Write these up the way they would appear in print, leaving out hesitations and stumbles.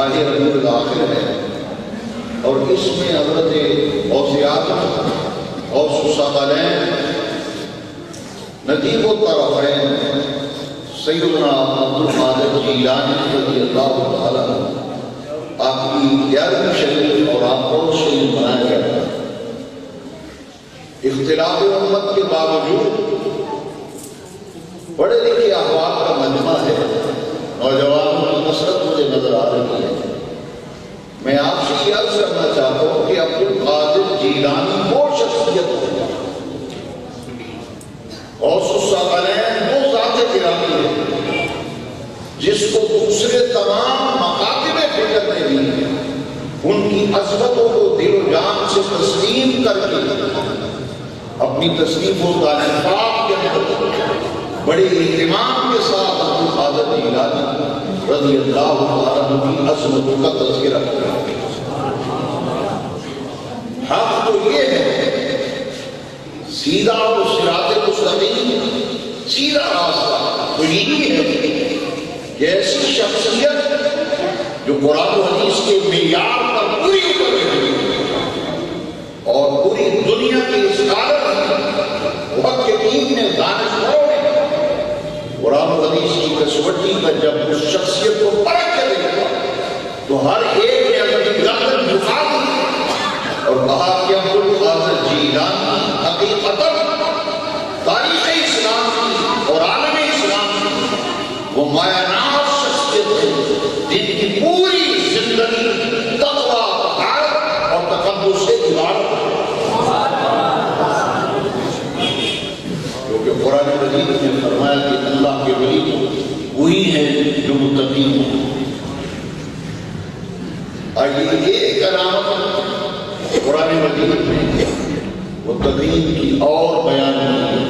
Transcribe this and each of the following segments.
ماہ ربیع الاخر ہے، اور اس میں حضرت غوث اعظم غوث الثقلین ندیم الطرفین سیدنا عبد القادر جیلانی رضی اللہ تعالیٰ آپ کی 11ویں شریف اور آپ کو شریف بنایا گیا ہے۔ اختلاف امت کے باوجود بڑے لکھے احباب کا مجمع ہے، نوجوانوں کی کثرت مجھے نظر آ رہی ہے۔ میں آپ سے یہ عرض کرنا چاہتا ہوں کہ عبد القادر جیلانی وہ شخصیت ہے، غوث الثقلین وہ ذات گرامی ہے جس کو دوسرے تمام مکاتب فکر نے دی، ان کی عظمتوں کو دل و جان سے تسلیم کر کے اپنی تصنیف و تعلیمات کے اندر بڑے اہتمام کے ساتھ عبد القادر جیلانی رضی اللہ عنہ کی عظمتوں کا تذکرہ کیا۔ حق تو یہ ہے، سیدھا اور صراط مستقیم، سیدھا راستہ تو یہی ہے کہ ایسی شخصیت جو قرآن و حدیث کے معیار پر پوری اتر رہی ہے اور پوری دنیا کے اسکالر وقت کے دین نے دانشوروں نے قرآن و حدیث کی کسوٹی پر جب اس شخصیت کو پرکھ کے دیکھا تو ہر ایک نے اپنی گردن جھکا دی اور کہا کہ عبد القادر جیلانی حقیقتاً تاریخ اسلام کی اور عالم اسلام کی وہ مایہ ناز شخصیت ہے جن کی پوری زندگی تقویٰ، طہارت اور تقدس سے عبارت ہے، کیونکہ قرآن مجید نے فرمایا کہ اللہ کے ولی وہی ہیں جو متقی ہیں۔ آئیے ایک علامت قرآن مجید میں متقین کی اور بیان کی ہے۔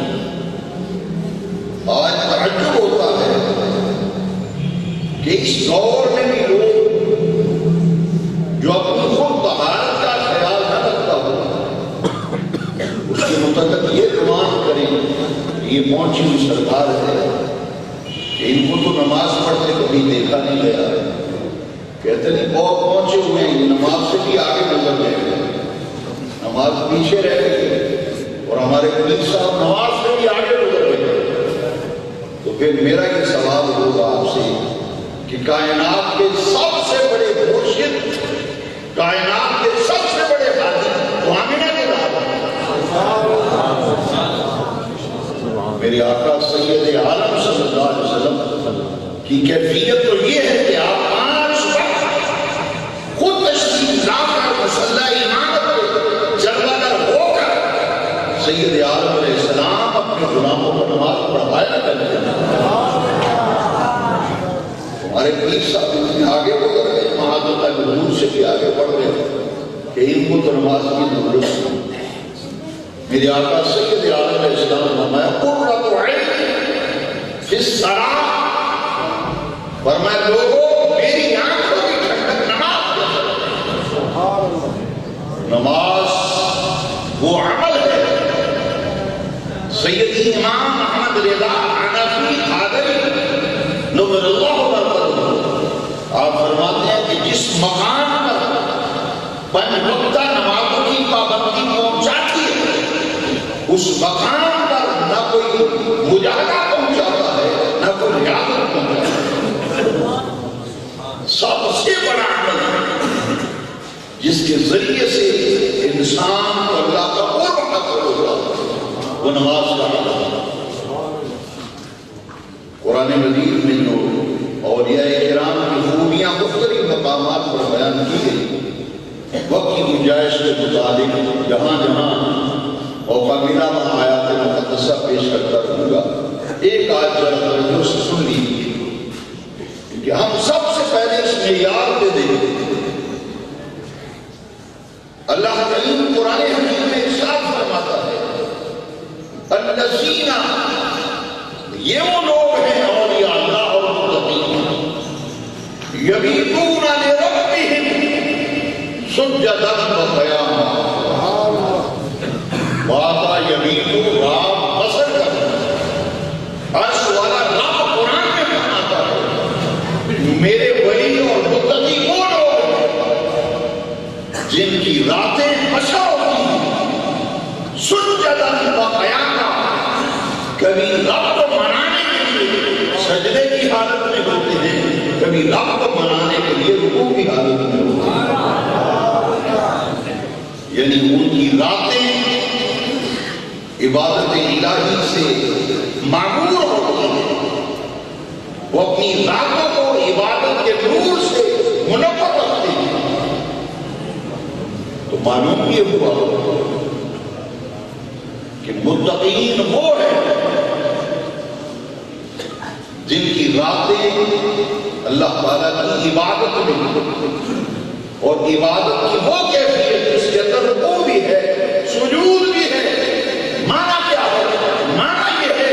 آج تعجب ہوتا ہے کہ اس دور میں بھی لوگ جو اپنی خود طہارت کا خیال نہ رکھتا ہو اس کے متعلق یہ گمان کریں یہ پہنچی ہوئی سرکار ہے کہ ان کو تو نماز پڑھتے کبھی دیکھا نہیں گیا، کہتے نہیں بہت پہنچے ہوئے ہیں، نماز سے بھی آگے گزر گئے، نماز پیچھے رہ گئی اور ہمارے پولیس صاحب نماز سے بھی آگے گزر گئے۔ تو پھر میرا یہ سوال ہوگا آپ سے کہ کائنات کے سب سے بڑے مرشد، کائنات کے سب سے بڑے حاجی تو آمینہ کے دعوت میرے آقا سید عالم صلی اللہ علیہ وسلم کی کیفیت تو یہ ہے کہ آپ 5 وقت خود تشریف لا کر مصلی امامت پہ جلوہ گر ہو کر سید عالم علیہ السلام اپنے غلاموں کو نماز پڑھایا کرتے ہیں۔ ہمارے پولیس صاحب اتنے آگے گزر گئے، معاذ اللہ حضور سے بھی آگے بڑھ گئے کہ ان کو تو نماز کی ضرورت ہے۔ میرے آقا سید عالم علیہ السلام نے فرمایا قرۃ عین فی الصلاۃ، فرمایا لوگوں میری آنکھوں کی ٹھنڈک نماز وہ عمل ہے۔ سیدی امام احمد رضا حنفی قادری نور اللہ برکتہ آپ فرماتے ہیں کہ جس مقام پر 5 وقتہ نمازوں کی پابندی پہنچاتی ہے اس مقام پر نہ کوئی مجاہدہ پہنچاتا ہے نہ کوئی ریاضت پہنچاتا ہے۔ سب سے بڑا عمل جس کے ذریعے سے انسان کو اللہ کا قرب حاصل ہوگا وہ نماز کا عمل ہے۔ قرآن مجید میں جو اولیاء کرام کی خوبیاں مختلف مقامات پر بیان کی گئی، وقت کی گنجائش کے مطابق جہاں جہاں موقع ملا وہاں آیات مقدسہ پیش کرتا رہوں گا۔ ایک آیت ذرا توجہ سے سن لیجیے کہ ہم سب سے پہلے اس معیار پہ دیکھیں۔ اللہ کریم قرآن حکیم میں ارشاد فرماتا ہے الذین، یہ وہ لوگ ہیں اولیاء اللہ اور متقین، یبیتون لربہم سجدا وقیاما، واتا یبیتو رات بسر کرنا، عرش والا رب قرآن میں فرماتا ہے میرے ولی اور متقی وہ کبھی رب کو منانے کے لیے رکوع کی حالت میں ہوتے ہیں، یعنی ان کی راتیں عبادت الہی سے معمور ہوتی ہیں، وہ اپنی راتوں کو عبادت کے نور سے منور رکھتے ہیں۔ تو معلوم یہ ہوا کہ متقین وہ ہیں جن کی راتیں اللہ تعالیٰ کی عبادت میں، اور عبادت کی وہ کیفیت جس کے اندر رکوع بھی ہے، سجود بھی ہے۔ معنی کیا ہے؟ معنی یہ ہے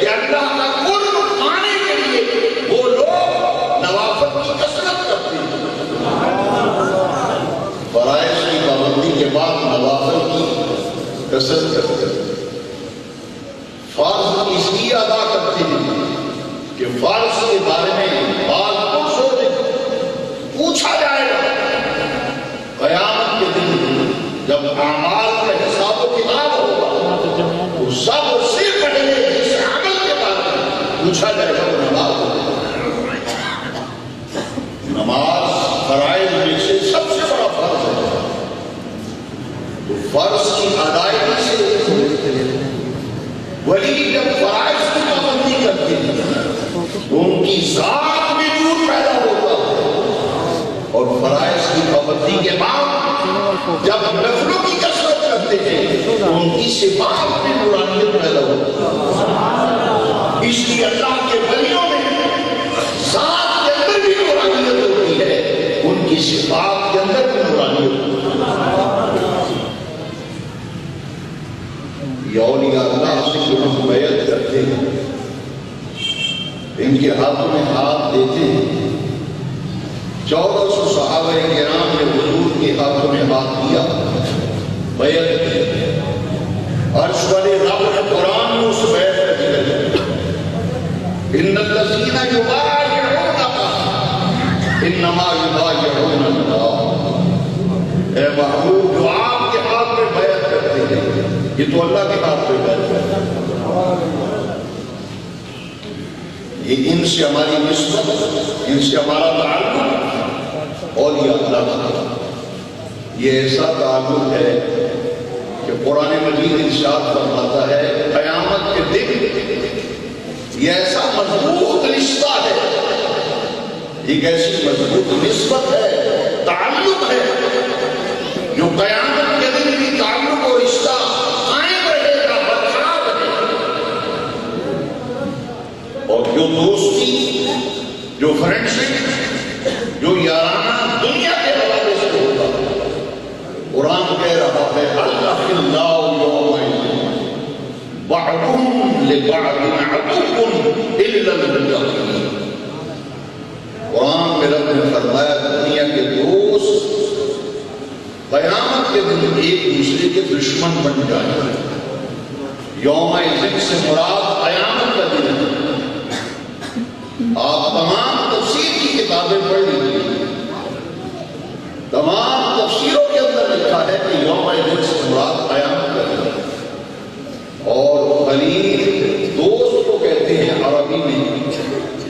کہ اللہ کا قرب پانے کے لیے وہ لوگ نوافل کی کثرت کرتے ہیں، فرائض کی پابندی کے بعد نوافل کی کثرت کرتے ہیں، فرض اس لیے ادا کرتے ہیں کہ فرض کے بارے میں بعض پرس ہو جائے، پوچھا جائے گا قیامت کے دن جب اعمال کا حساب و کتاب ہوگا تو سب سے پہلے جس عمل کے بارے میں پوچھا جائے گا وہ نماز ہوگا۔ نماز فرائض میں سے سب سے بڑا فرض ہے، تو فرض کی ادائیگی سے ولی جب فرائض کی پابندی کرتے ہیں تو ان کی ذات میں نور پیدا ہوتا ہے، اور فرائض کی پابندی کے بعد جب نفلوں کی کثرت کرتے ہیں تو ان کی صفات میں نورانیت پیدا ہوتی ہے۔ اس لیے اللہ کے ولیوں میں ذات کے اندر بھی نورانیت ہوتی ہے، ان کی صفات کے اندر بھی نورانیت ہوتی ہے۔ یہ اولیاء اللہ سے جو ہم بیعت کرتے ہیں، ان کے ہاتھوں میں ہاتھ دیتے ہیں۔ 1400 صحابہ کرام نے حضور کے ہاتھوں میں ہاتھ دیا، بیعت کی۔ عرش والے رب نے قرآن میں اس بیعت کا ذکر کیا، ان الذین یبایعونک انما یبایعون اللہ۔ اے محبوب، جو آپ کے ہاتھ میں بیعت کرتے ہیں یہ تو اللہ کے ہاتھ میں بیعت کرتے ہیں۔ یہ ان سے ہماری نسبت، ان سے ہمارا تعلق اولیاء اللہ کا، یہ ایسا تعلق ہے کہ قرآن مجید ارشاد فرماتا ہے قیامت کے دن یہ ایسا مضبوط رشتہ ہے، ایک ایسی مضبوط نسبت ہے، تعلق ہے، جو قیامت کے دن بھی تعلق اور رشتہ قائم رہے گا، برقرار رہے گا۔ اور جو دوستی، جو فرینڈشپ، جو یارانہ دنیا کے حوالے سے ہوتا ہے، قرآن کہہ رہا ہے الاخلاء یومئذ بعضهم لبعض عدو الا المتقین۔ قرآن میں رب نے فرمایا دنیا کے دوست قیامت کے دن ایک دوسرے کے دشمن بن جائیں گے۔ یومئذ سے مراد قیامت کا دن ہے۔ آپ تمام تفسیر کی کتابیں پڑھ لیجیے، تمام تفسیروں کے اندر لکھا ہے کہ یوم الدین سے مراد قیامت کا دن ہے۔ اور خلیل دوست کو کہتے ہیں، عربی میں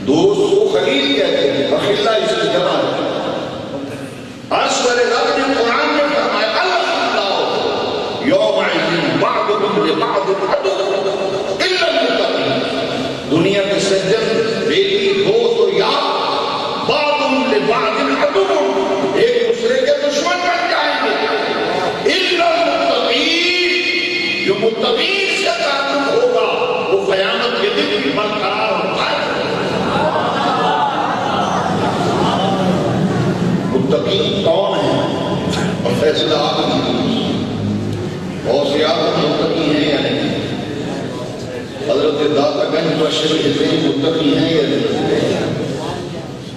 دوست کو خلیل کہتے ہیں، اخلا اس کی جمع ہے۔ عرش والے رب نے قرآن میں فرمایا الاخلاء یومئذ بعضهم لبعض عدو الا المتقین۔ دنیا کے سجن، بیٹی، دوست اور یار بعضهم لبعض عدو، ایک دوسرے کے دشمن بن جائیں گے، الا المتقین۔ جو متقین سے تعلق ہوگا وہ قیامت کے دن بھی برقرار ہوتا ہے۔ متقین کون ہیں اور فیصلہ آپ کی، بہت سے آپ متقی ہیں یا نہیں؟ حضرت داتا گنج بشری متقی ہیں یا نہیں؟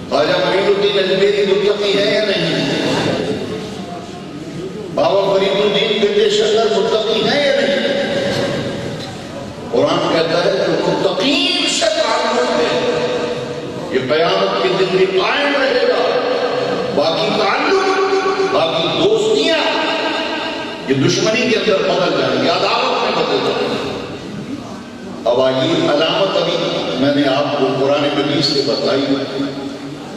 خواجہ معین الدین اجمیری متقی ہے یا نہیں؟ بابا فرید الدین بن شکر متقی ہے یا نہیں؟ قرآن کہتا ہے کہ متقین سے تعلق ہے، یہ قیامت کے دن بھی قائم رہے گا۔ باقی تعلق، باقی دوستیاں یہ دشمنی کے اندر بدل جائیں گی، عداوت میں بدل جائیں گی۔ اب آئیے علامت ابھی میں نے آپ کو قرآن مجید سے بتائی،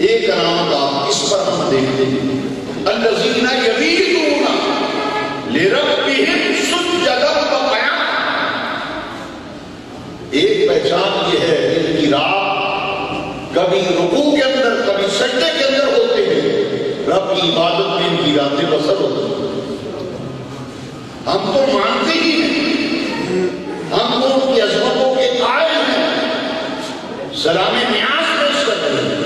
ایک علامت آپ اس پر ہم دیکھتے ہیں، الذین یبیتون لربہم سجدا وقیاما۔ ایک پہچان یہ ہے ان کی رات کبھی رکوع کے اندر کبھی سجدے کے اندر ہوتے ہیں، رب کی عبادت میں ان کی راتیں بسر ہوتی ہیں۔ ہم تو مانتے ہی ہیں، ہم تو ان کی عظمتوں کے قائل ہیں، سلام نیاز پیش کر رہے ہیں،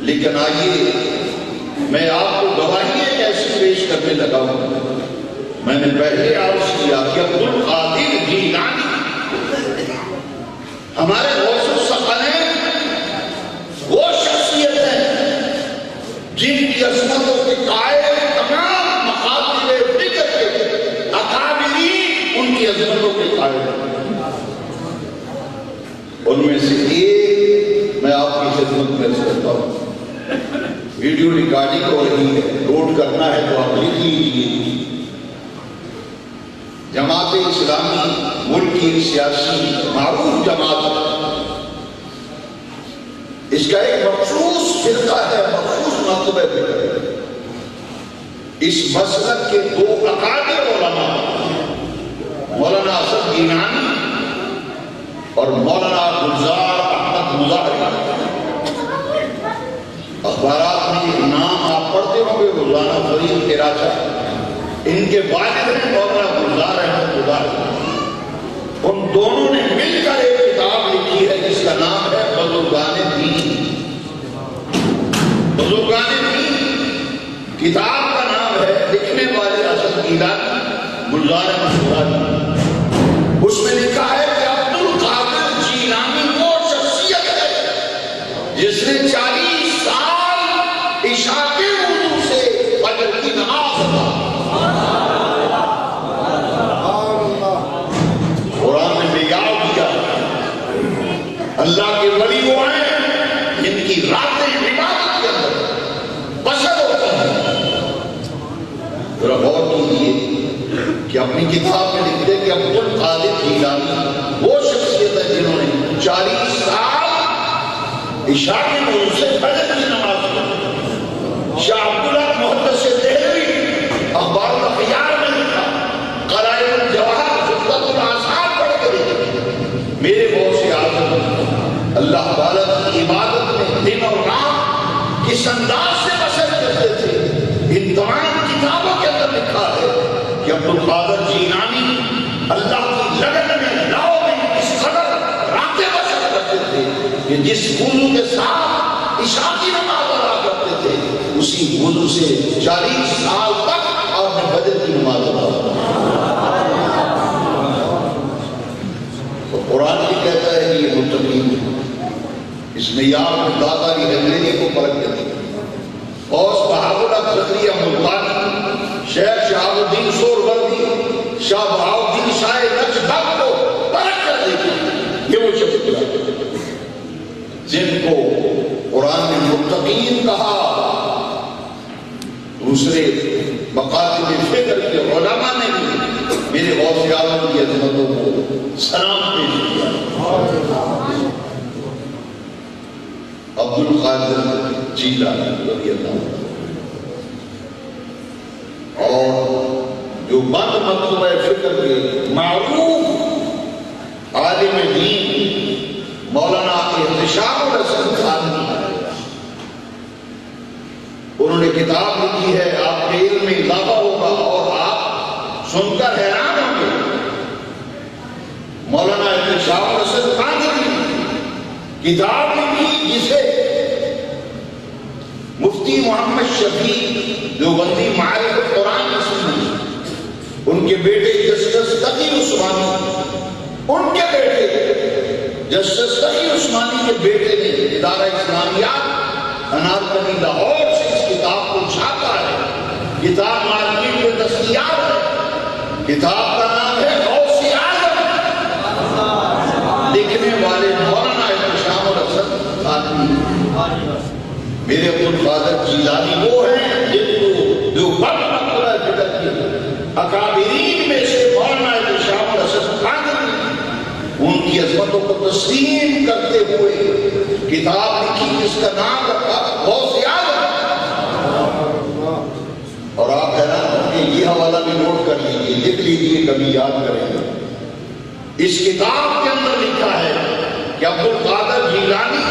لیکن آئیے میں آپ کو گواہی ایک ایسی پیش کرنے لگا ہوں۔ میں نے پہلے عرض کیا کہ عبد القادر جیلانی ہمارے غوث الثقلین وہ شخصیت ہے جن کی عظمتوں کے قائل تمام مخاطب فکر کے اکابرین ان کی عظمتوں کے قائل ہیں۔ ان میں سے ایک میں آپ کی خدمت میں کرتا ہوں، ویڈیو ریکارڈنگ ہو رہی ہے، نوٹ کرنا ہے تو آپ لکھ لیجیے۔ جماعت اسلامی ملک کی سیاسی معروف جماعت ہے، اس کا ایک مخصوص فرقہ ہے، مخصوص مرتبہ ہے۔ اس مسلک کے دو اکابر علماء مولانا اسد گیلانی اور مولانا گلزار احمد مظاہری، اخبارات میں یہ نام آپ پڑھتے ہوں گے، روزانہ فرید کراچا، ان کے والد ہیں مولانا گلزار احمد مظاہری۔ ان دونوں نے مل کر ایک کتاب لکھی ہے جس کا نام ہے بزرگان دین۔ بزرگان دین کتاب کا نام ہے، لکھنے والے اسد گیلانی، گلزار احمد مظاہری۔ اس میں لکھا ہے کہ عبد القادر جیلانی وہ شخصیت ہے جس نے 40 سال عشاء کے وضو سے فجر کی نماز ادا۔ قرآن نے بیان کیا اللہ کے ولی وہ ہیں جن کی راتیں عبادت کے اندر بسر ہوتی ہیں۔ ذرا غور کیجیے کہ اپنی کتاب میں لکھتے کہ عبد القادر جیلانی وہ شخصیت ہے جنہوں نے 40 سال عشاء کے وضو سے فجر کی نماز پڑھی۔ شاہ عبداللہ محدث دہلوی اخبار الاخیار میں لکھا، قلائد الجواہر خطبۃ الاثار پڑھ کے لکھا، میرے غوث اعظم اللہ تعالیٰ کی عبادت میں دن اور رات کس انداز سے بسر کرتے تھے۔ ان تمام کتابوں کے اندر لکھا ہے کہ عبد القادر جیلانی اللہ کی لگن میں لاؤ میں اس قدر راتیں بسر کرتے تھے کہ جس وضو کے ساتھ عشاء کی نماز ادا کرتے تھے اسی وضو سے 40 سال تک آپ نے فجر کی نماز ادا کی۔ تو قرآن بھی کہتا ہے کہ یہ متقین ہے۔ اس معیار میں دادا کی ہیلری کو پرکھ کے دیا، غوث بہاء الحق زکریا ملتانی، شیخ شہاب الدین سہروردی، شاہ بہاؤالدین شاہ نقشبند کو پرکھ کر دیکھیں، یہ وہ شخصیت ہے جن کو قرآن نے متقین کہا۔ دوسرے مقاصد فکر کے علماء نے بھی میرے غوث اعظم کی عظمتوں کو سلام پیش کیا۔ عبد القادر جیلانی رضی اللہ عنہ اور جو بند مطلوبہ فکر کے معروف عالم دین مولانا احتشام الحسن خانوی، انہوں نے کتاب لکھی ہے، آپ کے علم میں اضافہ ہوگا اور آپ سن کر حیران ہوں گے۔ مولانا احتشام الحسن خانوی کتاب لکھی جسے مفتی محمد شفیع دیوبندی معارف قرآن کی سنت، ان کے بیٹے جسٹس تقی عثمانی، ان کے بیٹے جسٹس تقی عثمانی کے بیٹے نے ادارہ اسلامیات انارکلی لاہور سے اس کتاب کو چھاپا ہے۔ کتاب مارکیٹ میں دستیاب ہے، کتاب کا نام ہے غوث اعظم، لکھنے والے مولانا احتشام الحسن خانوی۔ میرے عبد القادر جیلانی وہ ہیں جن کو دیوبند مقبرہ فکر کی اکابرین میں سے مولانا احتشام الحسن خانوی ان کی عظمتوں کو تسلیم کرتے ہوئے کتاب لکھی اس کا نام رکھا غوث اعظم۔ اور آپ حیران کہ یہ حوالہ بھی نوٹ کر لیجیے، لکھ لیجیے، کبھی یاد کریں گے۔ اس کتاب کے اندر لکھا ہے کہ عبد القادر جیلانی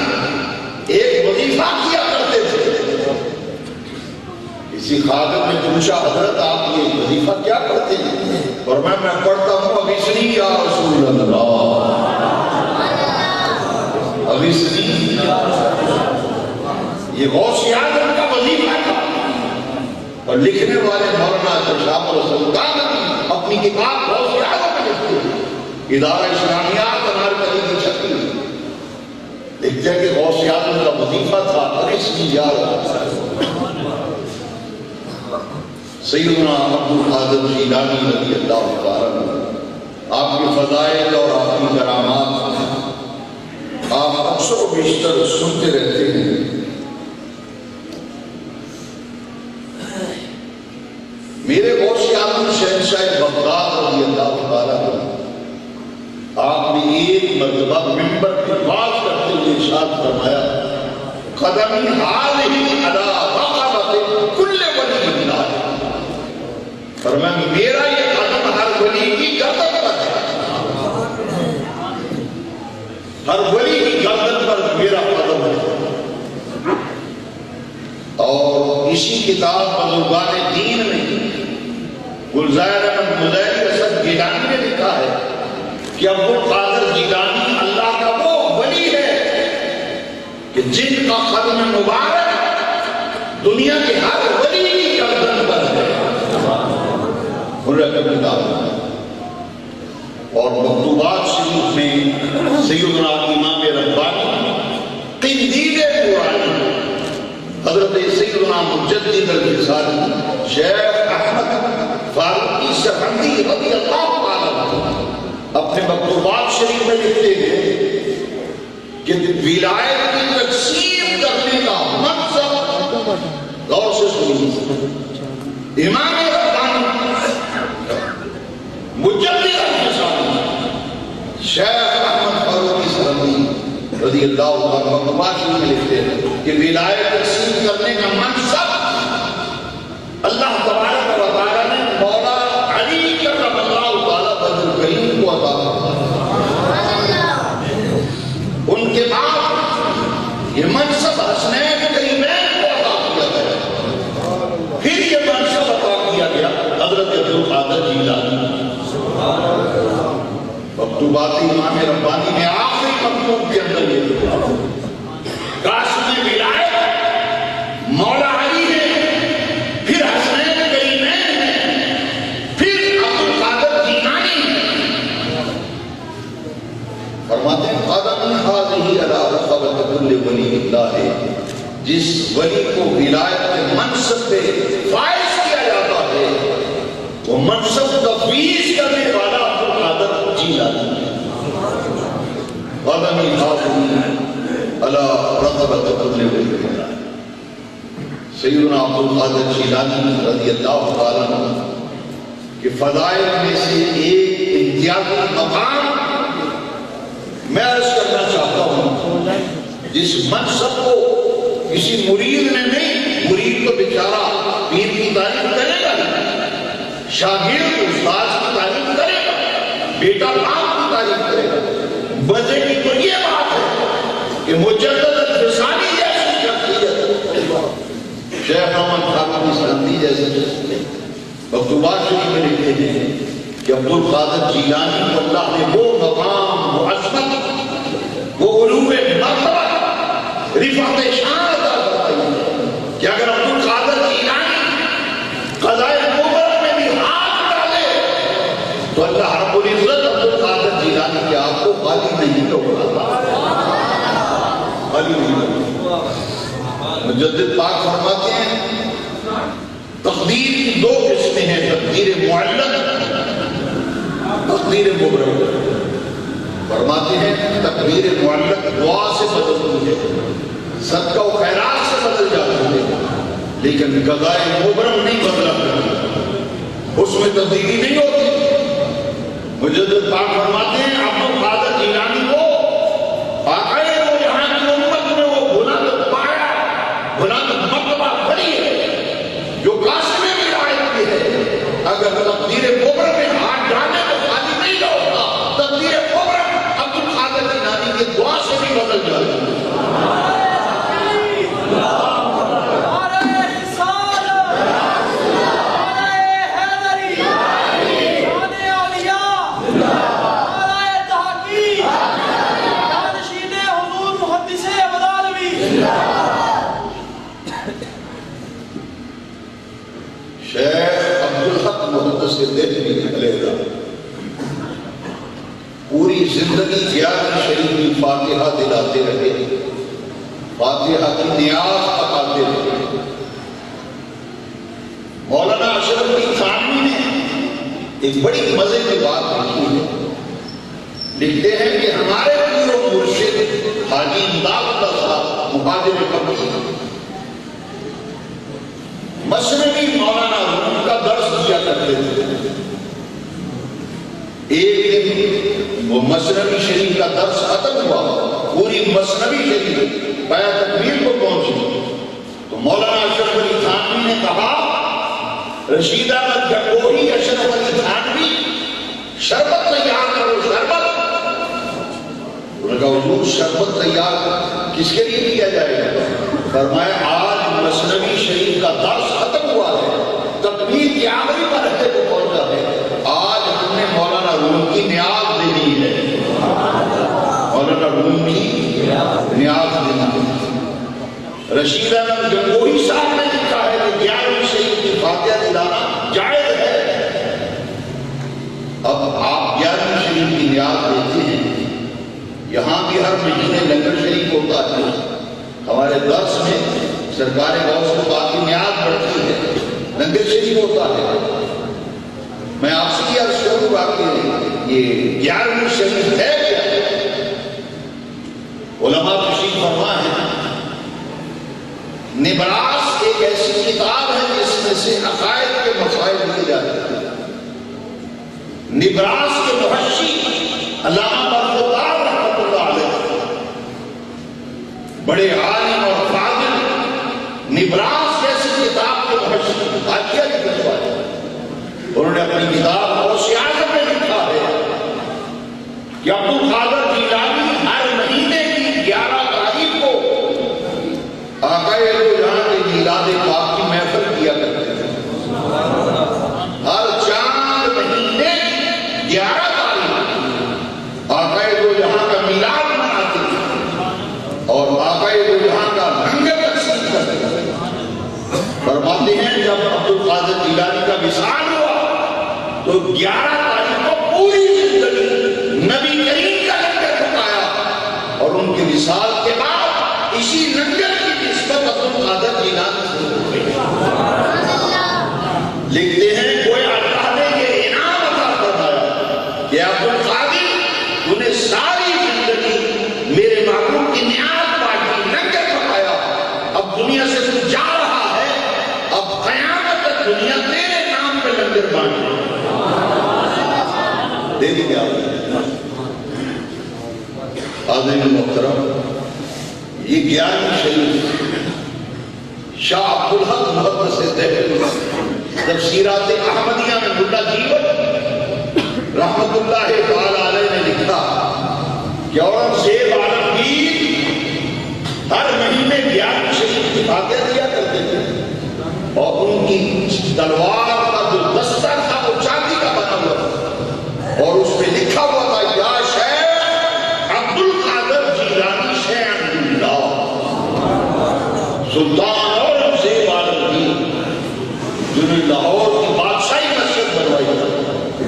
ایک وظیفہ کیا کرتے تھے۔ کسی خادم نے پوچھا حضرت آپ یہ وظیفہ کیا کرتے ہیں؟ اور میں پڑھتا ہوں ابیسنی یا رسول اللہ، ابیسنی، یہ غوث اعظم کا وظیفہ تھا۔ اور لکھنے والے مولانا اشرف السلطان اپنی کتاب غوث اعظم میں لکھتے ہیں، ادارہ اسلامیات انارکلی کی شکل لکھتے ہیں کہ غوث اعظم کا وظیفہ تھا ابیسنی یا رسول اللہ۔ سیدنا عبد القادر جیلانی رضی اللہ تعالیٰ عنہ، آپ کے فضائل اور آپ کی کرامات آپ اکثر و بیشتر سنتے رہتے ہیں۔ میرے غوث اعظم شہنشاہ بغداد رضی اللہ تعالیٰ عنہ، آپ نے ایک مرتبہ منبر پہ بات کرتے ہوئے ارشاد فرمایا، قدمی ہذہ علی رقبۃ کل ولی اللہ، فرمایا میرا یہ قدم ہر ولی کی گردن پر ہے، ہر ولی کی گردن پر میرا قدم ہے۔ اور اسی کتاب بزرگان دین میں گلزار احمد مظاہر اسد گیلانی نے لکھا ہے کہ عبد القادر جیلانی اللہ کا وہ ولی ہے کہ جن کا قدم مبارک دنیا کے ہر ولی کی گردن پر ہے۔ اور مکتوبات شریف میں سیدنا امام ربانی قندیل قرآن حضرت سیدنا مجدد الفسانی شیخ احمد فاروقی سرہندی رضی اللہ عنہ اپنے مکتوبات شریف میں لکھتے ہیں کہ ولایت کی تقسیم کرنے کا منصب، غور سے سنیے، امام مجدد الفسانی شیخ احمد فاروقی سرہندی رضی اللہ عنہ مکتوبات شریف میں لکھتے ہیں کہ ولایت تقسیم کرنے کا منصب اللہ تبارک و تعالیٰ نے مولا علی کرم اللہ تعالیٰ بدر کریم کو عطا فرمایا۔ ان کے بعد یہ منصب حسنین کریمین کو عطا کیا گیا، پھر یہ منصب عطا کیا گیا حضرت عبد القادر جیلانی۔ مکتوبات امام ربانی میں آخری مکتوب کے اندر یہ لکھا، قاسم ولایت مولا علی ہے، پھر حسنین کریمین ہے، پھر عبد القادر جیلانی ہے۔ فرماتے ہیں قدم ہذہ علی رقبۃ کل ولی اللہ، جس ولی کو ولایت کے منصب پہ فائز کیا جاتا ہے وہ منصب تفویض کرنے والا عبد القادر جیلانی ہے۔ قدم ہذہ علی رقبۃ کل ولی اللہ، سیدنا عبد القادر جیلانی رضی اللہ تعالیٰ عنہ کے فضائل میں سے ایک امتیازی مقام میں عرض کرنا چاہتا ہوں، جس منصب کو کسی مرید نے نہیں، مرید تو بیچارہ پیر کی تعلیم کرے گا، شاگرد استاد کی تعلیم کرے گا، بیٹا باپ کی تعلیم کرے گا، مزے کی تو یہ بات ہے کہ مجدد الفسانی جیسی شخصیت، شیخ احمد فاروقی سرہندی جیسے مکتوبات شریف میں لکھتے ہیں کہ عبد القادر جیلانی کو اللہ نے وہ مقام، وہ عظمت، وہ علو مرتبہ، رفعت شان عطا فرمائی کہ اگر عبد القادر جیلانی قضائے مبرم میں بھی ہاتھ ڈالے تو اللہ رب العزت عبد القادر جیلانی کے آپ کو خالی نہیں ہوگا، خالی نہیں ہوگا۔ مجدد پاک فرماتے ہیں تقدیر کی دو قسمیں ہیں، تقدیر معلق، تقدیر مبرم۔ فرماتے ہیں تقدیر معلق دعا سے بدلتی ہے، صدقہ و خیرات سے بدل جاتی ہے، لیکن قضائے مبرم نہیں بدلا کرتی، اس میں تبدیلی نہیں ہوتی۔ مجدد پاک فرماتے ہیں عبد القادر جیلانی کو آقائے وہ یہاں کی امت میں وہ گناہ بلند مرتبہ بڑی ہے جو قاسم میں روایت کی ہے، اگر تقدیر کبرا میں ہاتھ ڈالے تو خالی نہیں لوٹتا، تقدیر کبرا عبد القادر جیلانی کی دعا سے بھی بدل جاتی ہے۔ شیخ عبدالحق محدث دہلوی علیہ پوری زندگی گیارہ شریف کی فاتحہ دلاتے رہے، فاتحہ کی نیاز پکاتے رہے۔ مولانا اشرف علی تھانوی نے ایک بڑی مزے کی بات لکھی ہے، لکھتے ہیں کہ ہمارے پیر و مرشد حاجی امداد اللہ صاحب مہاجر کبھی مصنوی مولانا روم کا درس دیا کرتے تھے۔ ایک دن وہ مصنوی شریف کا درس ختم ہوا، پوری مصنوی شریف بیع تکمیل کو پہنچی تو مولانا اشرف علی تھانوی نے کہا، رشید احمد گنگوہی، اشرف علی تھانوی، شربت تیار کرو، شربت۔ انہوں نے کہا حضور شربت تیار کس کے لیے کیا جائے گا؟ فرمایا آج مصنوی شریف کا درس ختم ہوا ہے، تکمیل کی آخری مرحلے کو پہنچا ہے، آج ہم نے مولانا روم کی نیاز دینی ہے، مولانا روم کی نیاز دینی ہے۔ رشید احمد گنگوہی صاحب نے لکھا ہے کہ 11ویں شریف کی فاتحہ دلانا جائز ہے۔ اب آپ 11ویں شریف کی نیاز دیتے ہیں، یہاں بھی ہر مہینے لنگر شریف ہوتا ہے، ہمارے درس میں سرکار غوث پاک کی نیاز بڑھتی ہے، لنگر شریف ہوتا ہے۔ میں آپ سے یہ عرض کروں گا کہ یہ 11ویں شریف ہے کیا؟ علماء تشریح فرما ہے، نبراس ایک ایسی کتاب ہے جس میں سے عقائد کے مسائل لیے جاتے ہیں۔ نبراس کے محشی علامہ برخوردار رحمۃ اللہ علیہ، بڑے عالم اور فاضل، نبراس جیسی کتاب کے محشی حاشیہ لکھا ہے۔ انہوں نے اپنی کتاب غوث اعظم میں لکھا ہے کہ عبد القادر جیلانی ہر مہینے کی 11 تاریخ کو آقا دو جہاں کے میلاد پاک کی محفل کیا کرتے تھے۔ ہر چاند مہینے کی 11 تاریخ آقا دو جہاں کا میلاد مناتے تھے اور آقا دو جہاں کا لنگر تقسیم کرتے تھے۔ فرماتے ہیں جب عبد القادر جیلانی کا وصال ہوا تو 11 تاریخ کو پوری زندگی نبی کریم کا لنگر پکایا اور ان کے وصال کے بعد اسی لنگر کی نسبت عبد القادر جیلانی سے ہو گئی۔ لکھتے ہیں کوئی اللہ نے یہ انعام عطا فرمایا کہ عبد القادر انہیں ساری زندگی میرے محبوب کی نیاز بانٹی، لنگر پکایا، اب دنیا سے تو جا رہا ہے، اب قیامت تک دنیا تیرے نام پہ لنگر بانٹے دے دیں گے۔ آدمی محترم، یہ 11ویں شریف شاہ عبدالحق محدث دہلوی تفسیرات احمدیہ میں ملا جیون رحمت اللہ تعالی علیہ نے لکھا کہ اورنگزیب عالمگیر ہر مہینے 11ویں شریف کی فاتحہ دیا کرتے تھے اور ان کی تلوار کا جو دستر تھا وہ چاندی کا بنا ہوا تھا اور اس میں لکھا ہوا تھا یا شیخ عبد القادر جیلانی شیخ اللہ سلطان اورنگزیب عالمگیر جنہوں نے لاہور کی بادشاہی مسجد بنوائی تھی،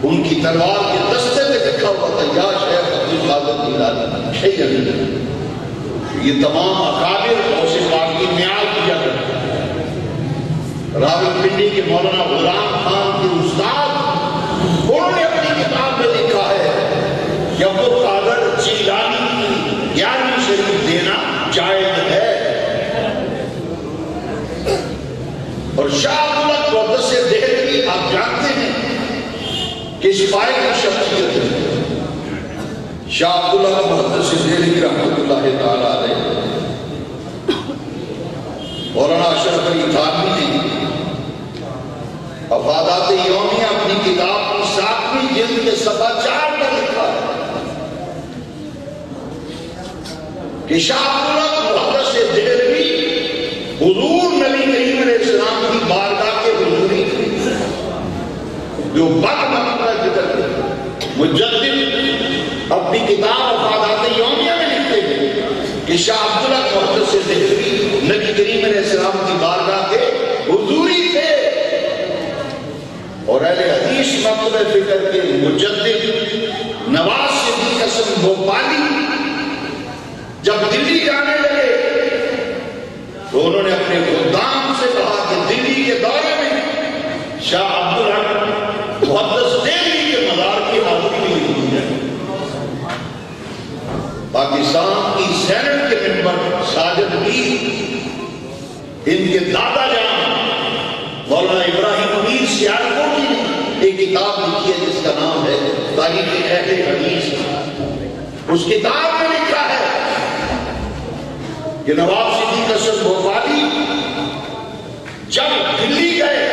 ان کی تلوار کے دستے میں لکھا ہوا تھا یا شیخ عبد القادر جیلانی شیخ اللہ۔ یہ تمام اکابر غوث پاک کی نیاز کیا کرتے ہیں۔ راولپنڈی کے مولانا غلام خان کے استاد انہوں نے اپنی کتاب میں لکھا ہے کہ عبد القادر جیلانی کی 11ویں شریف دینا جائز ہے۔ اور شاہ عبدالحق محدث دہلوی آپ جانتے ہیں کہ اس پائے کی شخصیت ہے۔ شاہ عبدالحق محدث دہلوی رحمۃ اللہ تعالی علیہ مولانا اشرف علی تھانوی نے افادات یومیہ اپنی کتاب کی 7ویں جلد کے صفحہ 4 پر لکھا ہے کہ شاہ عبدالحق محدث دہلوی حضور نبی کریم علیہ السلام کی بارگاہ کے حضوری تھے، جو بدمقرہ ذکر ہے مجدد اپنی کتاب افادات یومیہ میں لکھتے ہیں کہ شاہ عبدالحق محدث دہلوی نبی کریم علیہ السلام کی بارگاہ کے حضوری تھے، اور اہل حدیث مکتب فکر کے مجدد نواز صدیق حسن بھوپالی جب دلی جانے لگے تو انہوں نے اپنے خدام سے کہا کہ دلی کے دورے میں شاہ عبدالحق محدث دہلوی کے مزار کی حاضری بھی کی جائے۔ پاکستان کی سینٹ کے ممبر ساجد بھی ان کے دادا جان مولانا ابراہیم امیر سیالکوٹی نے ایک کتاب لکھی ہے جس کا نام ہے تاریخ اہل حدیث۔ اس کتاب میں لکھا ہے کہ نواب صدیق حسن بھوپالی جب دلی گئے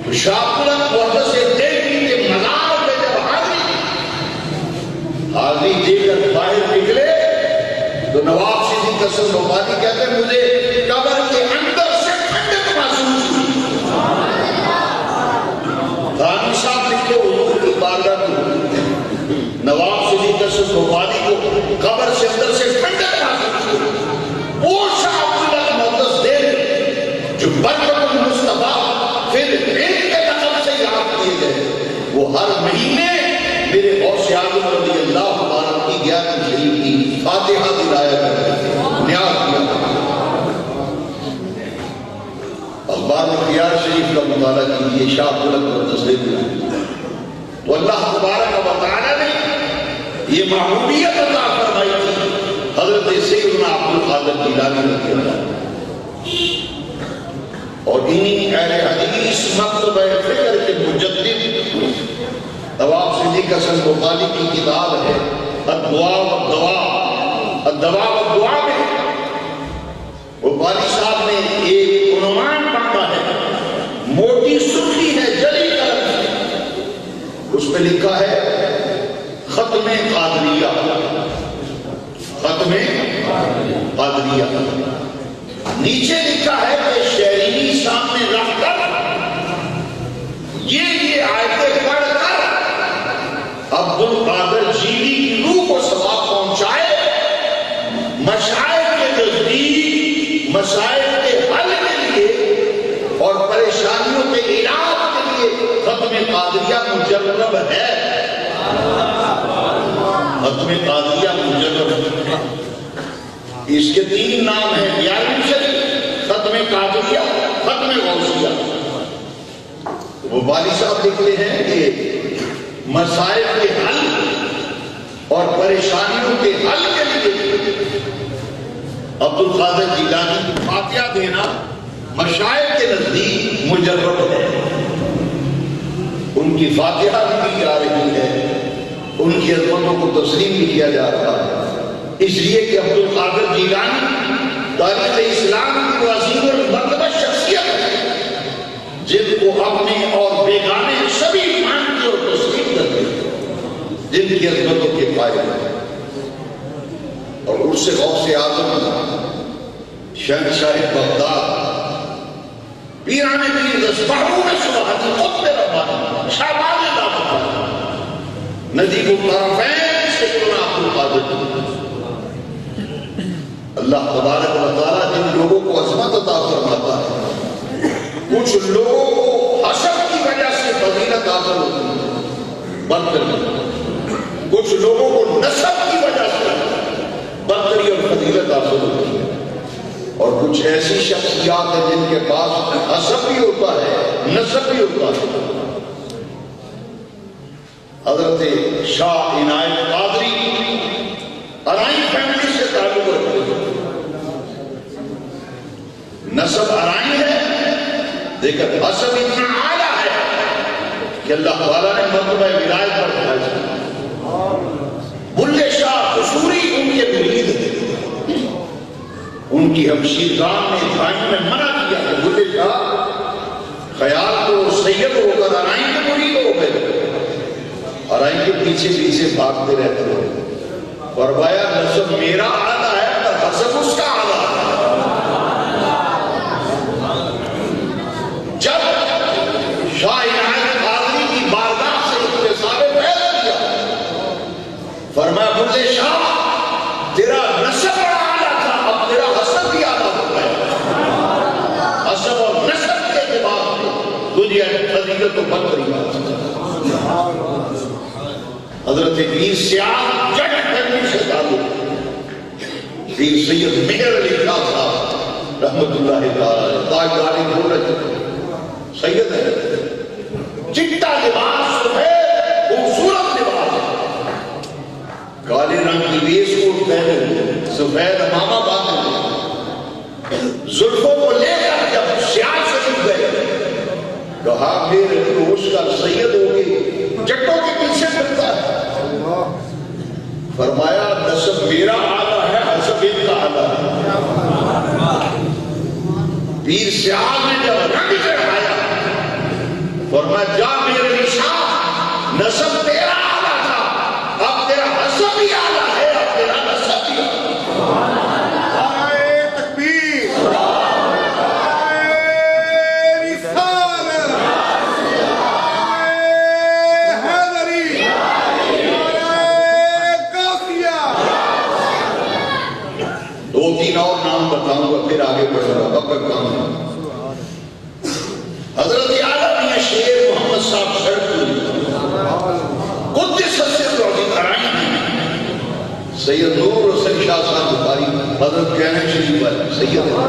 تو شاہ عبدالحق محدث دہلوی کے مزار پہ جب حاضری دے کر باہر نکلے تو نواب صدیق حسن بھوپالی کہتے ہیں مجھے قبر کے اندر سے ٹھنڈک محسوس ہوئی۔ تھانوی صاحب لکھے حضور کی بارگاہ کو نواب صدیق حسن بھوپالی کو قبر سے اندر سے ٹھنڈک محسوس ہوئی۔ وہ شاہ عبدالحق محدث دہلوی جو برکت المصطفیٰ پھر ہند کے لقب سے یاد کیے گئے، وہ ہر مہینے میرے غوث اعظم رضی اللہ عنہ کی 11ویں شریف کی فاتحہ دلایا کرتے ہیں، نیاز کیا کرتے ہیں۔ اخبار خیار شریف کا مطالعہ کیجیے، شاہ عبدالحق محدث دہلوی تو اللہ تبارک و تعالیٰ نے یہ محبوبیت عطا فرمائی تھی حضرت سیدنا عبد القادر جیلانی رضی اللہ عنہ، اور انہی اہل حدیث مکتب فکر کے مجدد نواب صدیق حسن بھوپالی کی کتاب ہے الدعاء والدواء، الدواء والدعاء میں بھوپالی صاحب نے ایک عنوان باندھا ہے، موٹی سرخی ہے جلی قلم سے، اس میں لکھا ہے ختم قادریہ، ختم قادریہ۔ نیچے لکھا ہے کہ شہرینی سامنے رکھ کر یہ آیتیں پڑھ کر عبد القادر جیلی کی روح کو ثواب پہنچائے، مشائخ کے نزدیک مسائل کے حل کے لیے اور پریشانیوں کے علاج کے لیے ختم قادریہ مجرب ہے، ختم قادریہ مجرب ہے۔ اس کے 3 نام ہیں، 11ویں شریف، ختم قادریہ، ختم غوثیہ۔ بھوپالی صاحب لکھتے ہیں کہ مسائل کے حل اور پریشانیوں کے حل کے لیے عبد القادر جیلانی فاتحہ دینا مشائخ کے نزدیک مجرب ہے، ان کی فاتحہ بھی کی جا رہی ہے، ان کی عظمتوں کو تسلیم بھی کیا جا رہا ہے، اس لیے کہ عبد القادر جیلانی تاریخ اسلام کی عظیم المرتبہ شخصیت ہے جن کو اپنے اور بیگانے سبھی مانتے اور تسلیم کرتے ہیں، جن کی عظمتوں کے قائل ہیں، اور ان سے غوث اعظم شہنشاہ بغداد پیران پیر دستبحرون سبحانی قطب ربانی شہباز دامت نجیب الطرفین سیدنا عبد القادر، اللہ تبارک و تعالیٰ جن لوگوں کو عظمت عطا فرماتا ہے کچھ لوگوں کو حسب کی وجہ سے فضیلت حاصل ہوتی ہے، برتری، کچھ لوگوں کو نسب کی وجہ سے برتری اور فضیلت حاصل ہوتی ہے، اور کچھ ایسی شخصیات ہیں جن کے پاس حسب بھی ہوتا ہے نسب بھی ہوتا ہے۔ حضرت شاہ عنایت قادری ارائن فیملی سے تعلق رکھتے ہیں، نسب ارائن ہے لیکن حسب اتنا اعلیٰ ہے کہ اللہ تعالیٰ نے مرتبہ ولایت پر بھیجا۔ بلے شاہ قصوری ان کے مرید تھے، ان کی ہمشیرگان نے ابراہیم نے منع کیا کہ بلے شاہ خیال کو سید ہو کر ارائیں کے مرید ہو گئے، ارائیں کے پیچھے پیچھے بھاگتے رہتے ہو. فرمایا نسب میرا آلہ ہے پر حسب اس کا آلہ ہے. جب شاہ عنایت قادری کی بارگاہ سے اختصار پیدا کیا، فرمایا بلے شاہ تیرا نسب بڑا آلہ تھا، اب تیرا حسب بھی آلہ ہو گیا. حسب اور نسب کے اعتبار سے دنیا فضیلت و بدتری بات. حضرت پیر سیاہ جٹ فیملی سے تعلق، پیر سید مہر علی شاہ صاحب رحمت اللہ تعالی تاجدار دولت سید ہے. چٹا لباس سفید خوبصورت لباس، کالے رنگ کی ویس کوٹ پہنے، سفید امامہ باندھے، زلفوں کو لے کر جب سیاہ شریف گئے کہا میرے روش کا سید ہوگی جٹوں کے پیچھے پھرتا ہے. فرمایا نسب میرا آلہ ہے، حسب ان کا آلہ ہے. پیر سیاہ نے جب رنگ چڑھایا فرمایا جا میرے شاہ نسب تیرا آلہ تھا، اب تیرا حسب بھی آلہ ہے، اب تیرا نسب بھی آلہ ہے. اور نام بتاؤں گا پھر آگے بڑھوں گا، وقت کام ہے. حضرت اعلیٰ میاں شیر محمد صاحب شرقی قدس سر ارائیں سید نور حسین شاہ صاحب بخاری حضرت کہنے شریف ہے سید ہے.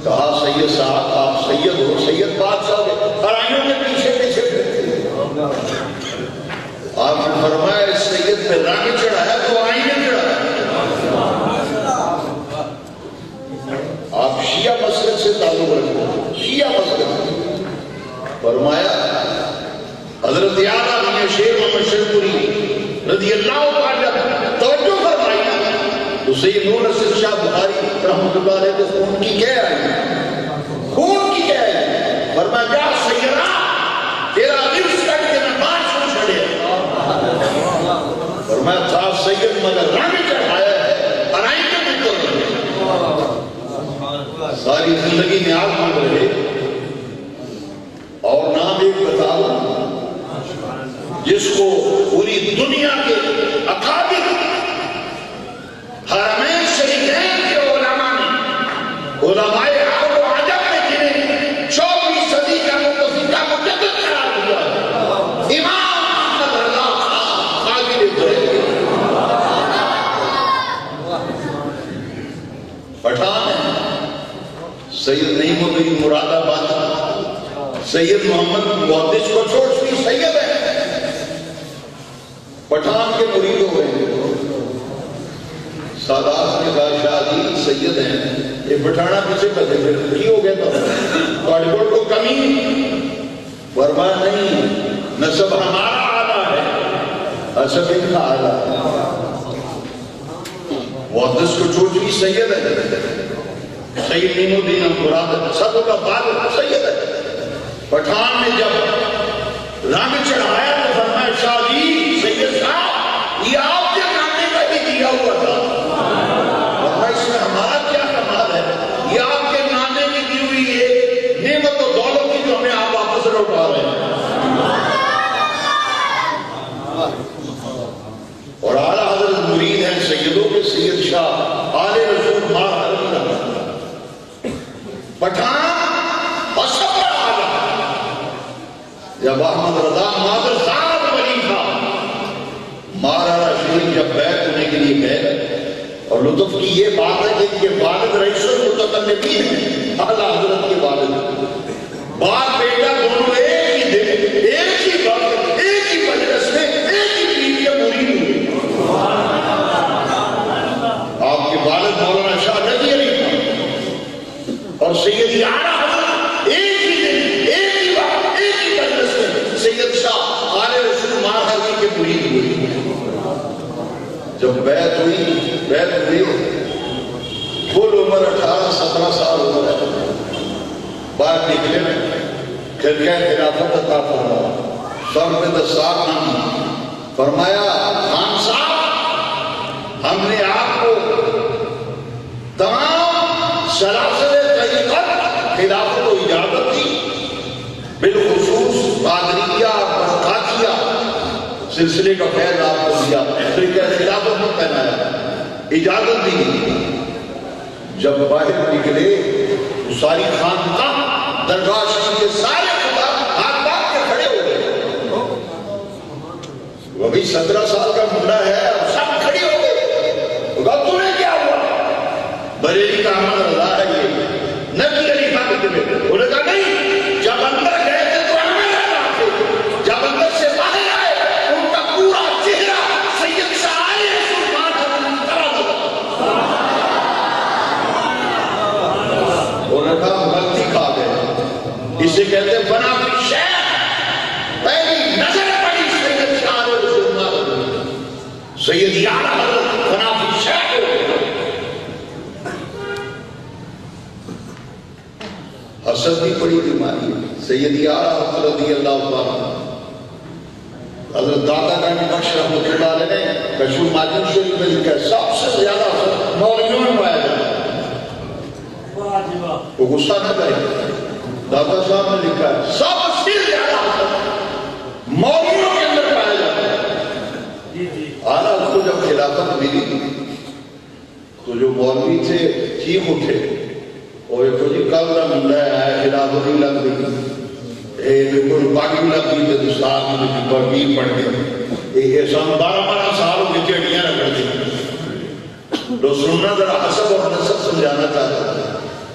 کہا سید صاحب آپ سید ہو، سید بادشاہ ہو، ارائیوں کے پیچھے پیچھے پھرتے. آپ نے فرمایا اس سید پہ رنگ چڑھایا تو ارائیں نے چڑھایا. آپ شیعہ مسجد سے تعلق رکھو، شیعہ مسجد. فرمایا حضرت اعلیٰ میاں شیر محمد شرپوری رضی اللہ عنہ توجہ فرمائی تو سید نور حسین شاہ بخاری رحمۃ اللہ علیہ کے خون کی کہہ آئی، خون کی کہہ آئی. فرمایا جا سیدہ تیرا عرص کٹ کے میں بات سن چھڑے. فرمایا تھا سید مگر رنگ چڑھایا ہے ارائیں کے مطلب ساری زندگی میں آگ مانگ رہے. اور نام ایک بتاؤ جس کو پوری دنیا کے اکابر حرمین شریفین کے علماء نے علماء عرب و عجم میں جنہیں 24ویں صدی کا مجدد قرار دیا امام احمد رضا خان قاضی بریلوی پٹھان ہے. سید نعیم الدین مراد آباد، سید محمد محدث کو چھوٹی سید ہے، پٹھان کے مرید ہو گئے. سادات نے کہا شاہ جی سید ہیں یہ پٹھانا پیچھے کرتے پھر کی ہو گیا تھا تھوڑی کو کمی. فرمایا نہیں نسب ہمارا آلہ ہے، حسب ان کا آلہ ہے. محدث کو چھوٹی سید ہے، سید نعیم الدین مراد سب کا بالغ سید ہے. پٹھان نے جب رنگ چڑھایا تو فرمایا شاہ جی سید صاحب یہ آپ کے نانے کا ہی دیا ہوا تھا. فرمایا اس میں ہمارا کیا کمال ہے، یہ آپ کے نانے کی دی ہوئی ہے نعمت و دولت کی جو ہمیں آپ واپس لوٹا رہے ہیں. اور اعلیٰ حضرت مرید ہیں سیدوں کے سید شاہ آل رسول ماں حرم پٹھان حسب آلہ. جب احمد رضا مادر صاحب ولی تھا مہاراجہ شریف جب بیعت ہونے کے لیے گئے اور لطف کی یہ بات ہے کہ ان کے والد رئیس المتکلمین ہیں، اعلیٰ حضرت کے والد باپ بیٹا دونوں ایک ہی دن ایک ہی وقت ایک ہی مجلس میں ایک ہی پیر کے مرید ہوئے. آپ کے والد مولانا شاہ رضی علی اور سید اعلیٰ حضرت ایک ہی دن ایک ہی وقت ایک ہی مجلس میں سید شاہ آل رسول ماں حرمی کے مرید ہوئے. جب بیعت ہوئی وہ عمر 18-17 سال عمر ہے، باہر نکلے میں پھر کیا خلافت عطا فرمایا، سر میں دستار مانگی، فرمایا خان صاحب ہم نے آپ کو تمام سلاسل طریقت خلافت کو اجازت دی، بالخصوص قادریہ برکاتیہ سلسلے کا فیض آپ کو دیا، طریقہ خلافت میں پہنایا، اجازت دی۔ جب باہر نکلے تو ساری خانقاہ درگاہ شریف کے سارے خطاب ہاتھ باندھ کے کھڑے ہو گئے، وہ بھی 17 سال کا منڈا ہے، سب کھڑے ہو گئے، کہا تمہیں کیا ہوا؟ بریلی کا احمد رضا ہے یہ نبی علی فاطمہ میں، انہوں نے کہا نہیں، جب اندر گئے تھے تو احمد رضا تھے، جب اندر سے باہر آئے ان کا پورا چہرہ سید شاہی سلطان کی طرح تھا۔ انہوں نے کہا غلطی کھا گئے، اسے کہتے ہیں بنا کی شیخ، پہلی نظر پڑی سید شاہی سلطان سید یارہ حضرت بنا کی شیخ۔ حسد بھی بڑی بیماری ہے، سید یارہ رضی اللہ عنہ حضرت داتا گنج بخش رحمۃ اللہ علیہ نے کشف ماجد شریف میں لکھا ہے سب سے زیادہ حسد مولویوں میں پایا جاتا ہے، وہ غصہ نہ کرے، داتا صاحب نے لکھا ہے سب سے زیادہ حسد مولویوں کے اندر پایا جاتا ہے۔ اعلیٰ اس کو جب خلافت ملی تو جو مولوی تھے چیخ اٹھے، اور ایک تو جی کل کا منڈا ہے خلافت ہی لگ گئی، بالکل باقی لگ گئی تو دستار میں برگیر پڑ گئی، یہ سن 12 سال کی چڑیاں رگڑ دی۔ تو سننا ذرا حسب اور نسب سمجھانا چاہتا تھا،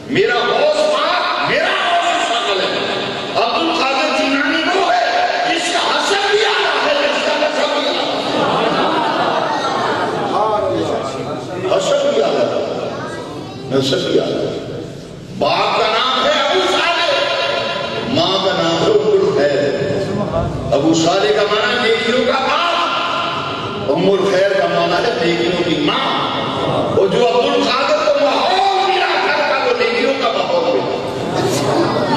میرا غوث پاک میرا غوث شامل ہے، عبد القادر جیلانی وہ ہے جس کا حسب بھی آنا ہے، جس کا نسب بھی آنا ہے، حسب بھی آنا ہے، نسب بھی آنا ہے۔ باپ کا نام ہے ابو صالح، ماں کا نام ہے ام الخیر۔ ابو صالح کا معنی نیکیوں کا باپ، ام الخیر کا معنی ہے نیکیوں کی ماں، اور جو عبد القادر کو ماحول ملا گھر کا وہ نیکیوں کا ماحول ملا،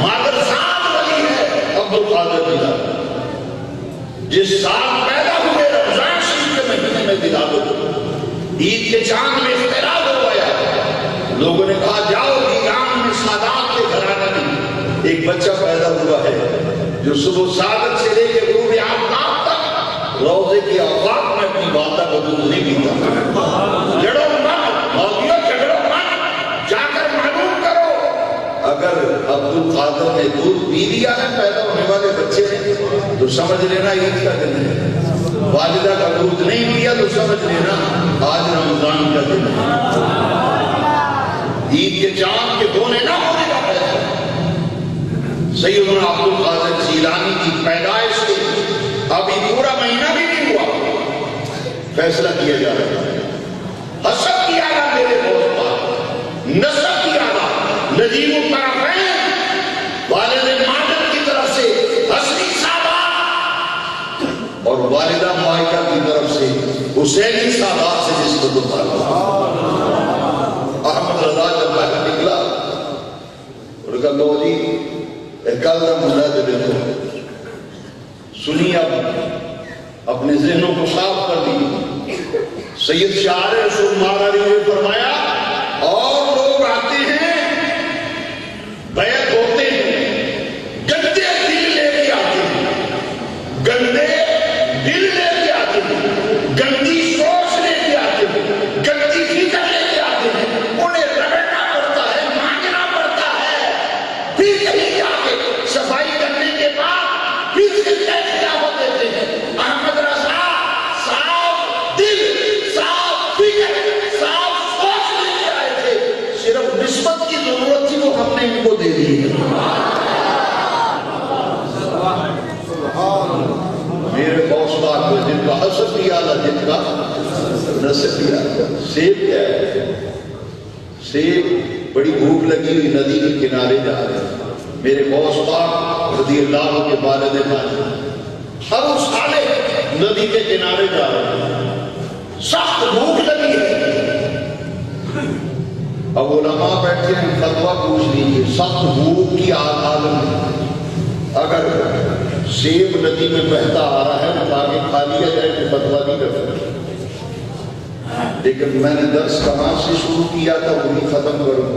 مادر ذات ولی ہے عبد القادر ملا۔ جس سال پیدا ہوئے رمضان شریف کے مہینے میں دلالت، عید کے چاند میں اختلاف ہو گیا، لوگوں نے کہا جاؤ ایران میں سادات کے گھرانے میں ایک بچہ پیدا ہوا ہے جو صبح سادت سے لے کے غروب آفتاب تک روزے کی اوقات میں اپنی والدہ کو دودھ نہیں پیتا۔ لڑو مت مولویوں، جھگڑو مت، جا کر معلوم کرو، اگر عبد القادر نے دودھ پی لیا ہے پیدا ہونے والے بچے نے تو سمجھ لینا عید کا دن ہے، والدہ کا دودھ نہیں پیا تو سمجھ لینا آج رمضان کا دن ہے۔ عید کے چاند کے دھونے نہ ہونے کا فیصلہ سیدنا عبد القادر جیلانی کی پیدائش سے ابھی پورا مہینہ بھی نہیں ہوا، فیصلہ کیا جا رہا ہے۔ حسب کیا گا میرے دوست پر، نسب کیا گا نجیب الطرفین والد ماجد کی طرف سے حسنی سادات، اور والدہ مائکہ کی طرف سے حسینی سادات سے جس کو تعلق۔ احمد رضا جب باہر نکلا اور کہا لو جی کل کا منڈا دے دیتے، سنی اب اپنے ذہنوں کو صاف کر دی۔ سید شاہ رسول مہاراجی نے فرمایا اور لوگ آتے ہیں بیعت ہوتے ہیں، گندے دل لے کے آتے ہیں، گندے دل لے کے آتے ہیں، گندی سوچ لے کے آتے ہیں، گندی فکر لے کے آتے ہیں، انہیں رگڑنا پڑتا ہے، مانگنا پڑتا ہے، پھر کہیں جا کے صفائی کرنے کے بعد پھر سے خلافت دیتے ہیں۔ احمد رضا صاف دل، صاف فکر، صاف سوچ لے کے آئے تھے، صرف نسبت کی ضرورت تھی، وہ ہم نے ان کو دے دی۔ میرے غوث پاک کو جن کا حسب بھی آلہ، جن کا نسب بھی آلہ۔ سیب کیا ہے؟ سیب بڑی بھوک لگی ہوئی ندی کے کنارے جا رہے ہیں، میرے غوث پاک رضی اللہ عنہ کے والد ماجد ہر اس سالے ندی کے کنارے جا رہے ہیں، سخت بھوک لگی ہے، اب علماء بیٹھے ہیں فتویٰ پوچھ لیجیے، سخت بھوک کی عالم میں اگر سیب ندی میں بہتا آ رہا ہے تو آگے کھا لیا جائے تو فتویٰ نہیں کر سکتے، لیکن میں نے درس کہاں سے شروع کیا تھا وہی ختم کروں،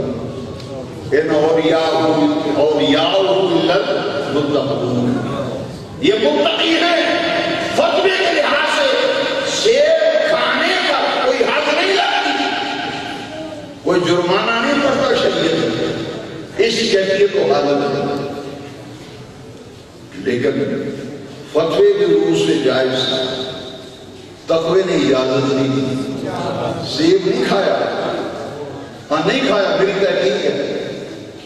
ان اولیاء المتقون، یہ متقی ہیں، فتوے کے لحاظ سے سیب کھانے کا کوئی حد نہیں لگتی، کوئی جرمانہ نہیں پڑتا شریعت میں، اس کیفیت کو حالت ہے، لیکن فتوے کے روح سے جائز تقوی نے اجازت نہیں دی، سیب نہیں کھایا، ہاں نہیں کھایا، میری تحقیق ہے،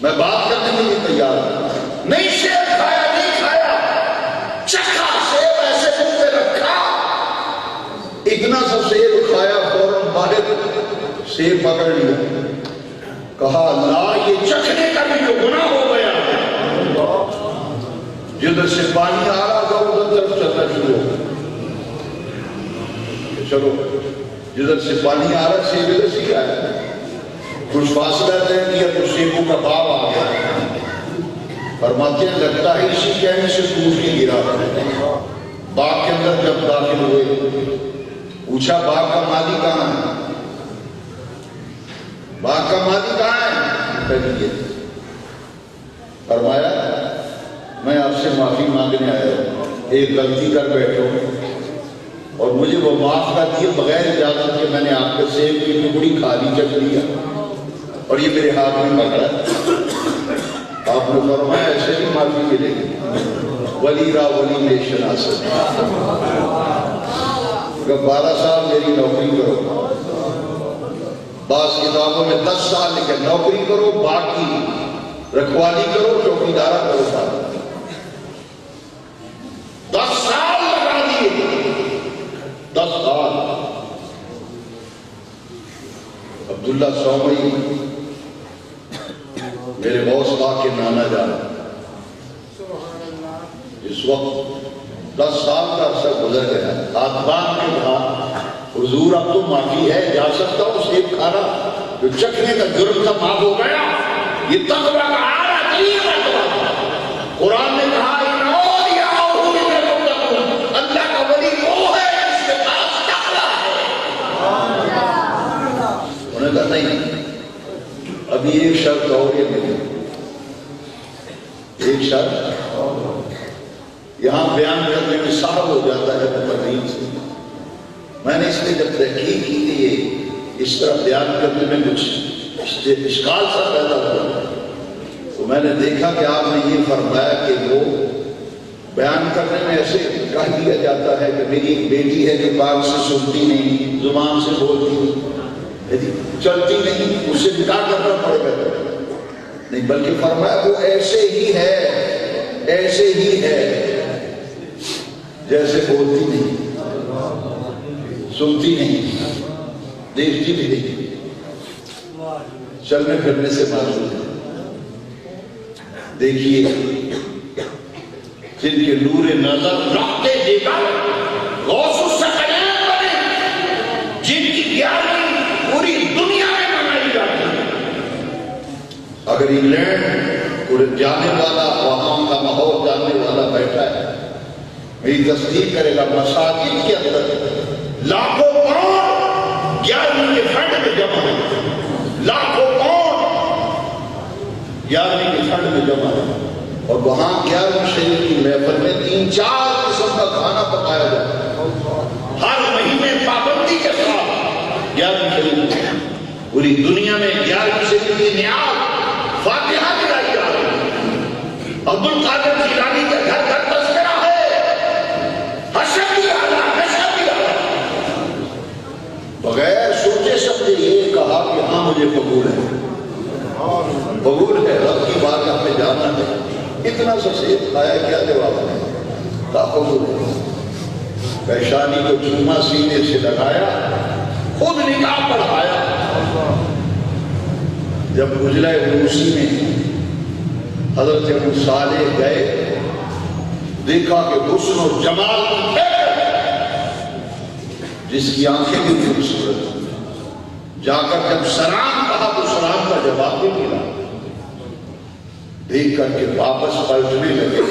میں بات کرنے کے لیے تیار ہوں، نہیں سیب کھایا، نہیں کھایا، چکھا سیب ایسے منہ پہ رکھا، اتنا سا سیب کھایا، فوراً باہر سیب پکڑ لیا، کہا اللہ یہ چکھنے کا بھی جو گناہ ہو گیا، جدھر سے پانی آ رہا تھا ادھر طرف چلنا شروع ہو گیا، چلو جدھر سے پانی آ رہا سیب ادھر سے آیا، کچھ فاصلہ طے کیا تو سیبوں کا باغ آ گیا، فرماتے ہیں لگتا ہے اسی کہنے سے ٹوٹ کے گرا، باغ کے اندر جب داخل ہوئے پوچھا باغ کا مالی کہاں ہے، باغ کا مالی کہاں ہے، فرمایا میں آپ سے معافی مانگنے آیا ہوں، ایک غلطی کر بیٹھو اور مجھے وہ معاف کر دیے، بغیر اجازت کے میں نے آپ کے سیب کی ٹکڑی کھا لی، چکھ لیا اور یہ میرے ہاتھ میں پکڑا، آپ نے فرمایا ایسے بھی معافی ملے گی، ولی را ولی میں شناست، 12 سال میری نوکری کرو، بعض کتابوں میں 10 سال لکھے، نوکری کرو باقی رکھوالی کرو، چوکیدارہ کرو، 10 سال لگا دیے، 10 سال، عبداللہ سومئی میرے غوث پاک کے نانا جان، اس وقت 10 سال کا عرصہ گزر گیا، ہاتھ باندھ کے کہا حضور اب تو معافی ہے، جا سکتا ہوں، سیب کھانا جو چکھنے کا جرم تھا معاف ہو گیا، یہ تقویٰ کا آرہ تین مرتبہ، قرآن نے کہا اللہ کا ولی وہ ہے جس کے پاس تقویٰ ہے، انہوں نے کہا نہیں ابھی ایک شرط اور یہ نہیں، ایک شرط یہاں بیان کرنے میں صاحب ہو جاتا ہے مقررین سے، میں نے اس میں جب تحقیق کی تھی یہ اس طرح بیان کرنے میں کچھ اشکال سا پیدا ہوا، تو میں نے دیکھا کہ آپ نے یہ فرمایا کہ وہ بیان کرنے میں ایسے کہہ دیا جاتا ہے کہ میری ایک بیٹی ہے جو کان سے سنتی نہیں، زبان سے بولتی چلتی نہیں، اسے نکاح کرنا پڑے گا، نہیں بلکہ فرمایا وہ ایسے ہی ہے، ایسے ہی ہے جیسے بولتی نہیں، سنتی نہیں، دیکھتی بھی نہیں، چلنے پھرنے سے معلوم ہے۔ دیکھیے جن کے نور نظر رکھتے دیکھا غوث الثقلین بنے، جن کی گیارہویں پوری دنیا میں منائی جاتی ہے، اگر انگلینڈ پورے جانے والا وہاں کا ماحول جاننے والا بیٹھا ہے میری تصدیق کرے گا، مساجد کے اندر لاکھوں کروڑ 11ویں کے فنڈ میں جمع ہے، لاکھوں کروڑ 11ویں کے فنڈ میں جمع ہے، اور وہاں 11ویں شریف کی محفل میں 3-4 قسم کا کھانا پکایا جاتا ہے، ہر مہینے پابندی کے ساتھ 11ویں شریف پوری دنیا میں 11ویں شریف کی نیاز فاتحہ دلائی جا رہی ہے، عبد القادر جیلانی کا گھر گھر تذکرہ ہے، حشر بھی آلہ، نشر بھی آلہ، بغیر سوچے سمجھے یہ کہا کہ ہاں مجھے قبول ہے، قبول ہے، رب کی بات ہمیں جانا ہے، اتنا سا سیب کھایا کیا جواب ہے، کہا قبول ہے، پیشانی کو چوما سینے سے لگایا، خود نکاح پڑھایا، جب گجلہ روسی میں حضرت ابو صالح گئے، دیکھا کہ حسن و جمال کی جس کی آنکھیں بھی خوبصورت، جا کر جب سلام کہا کہا تو سلام کا جواب بھی ملا. دیکھ کر کے واپس پلٹنے لگے.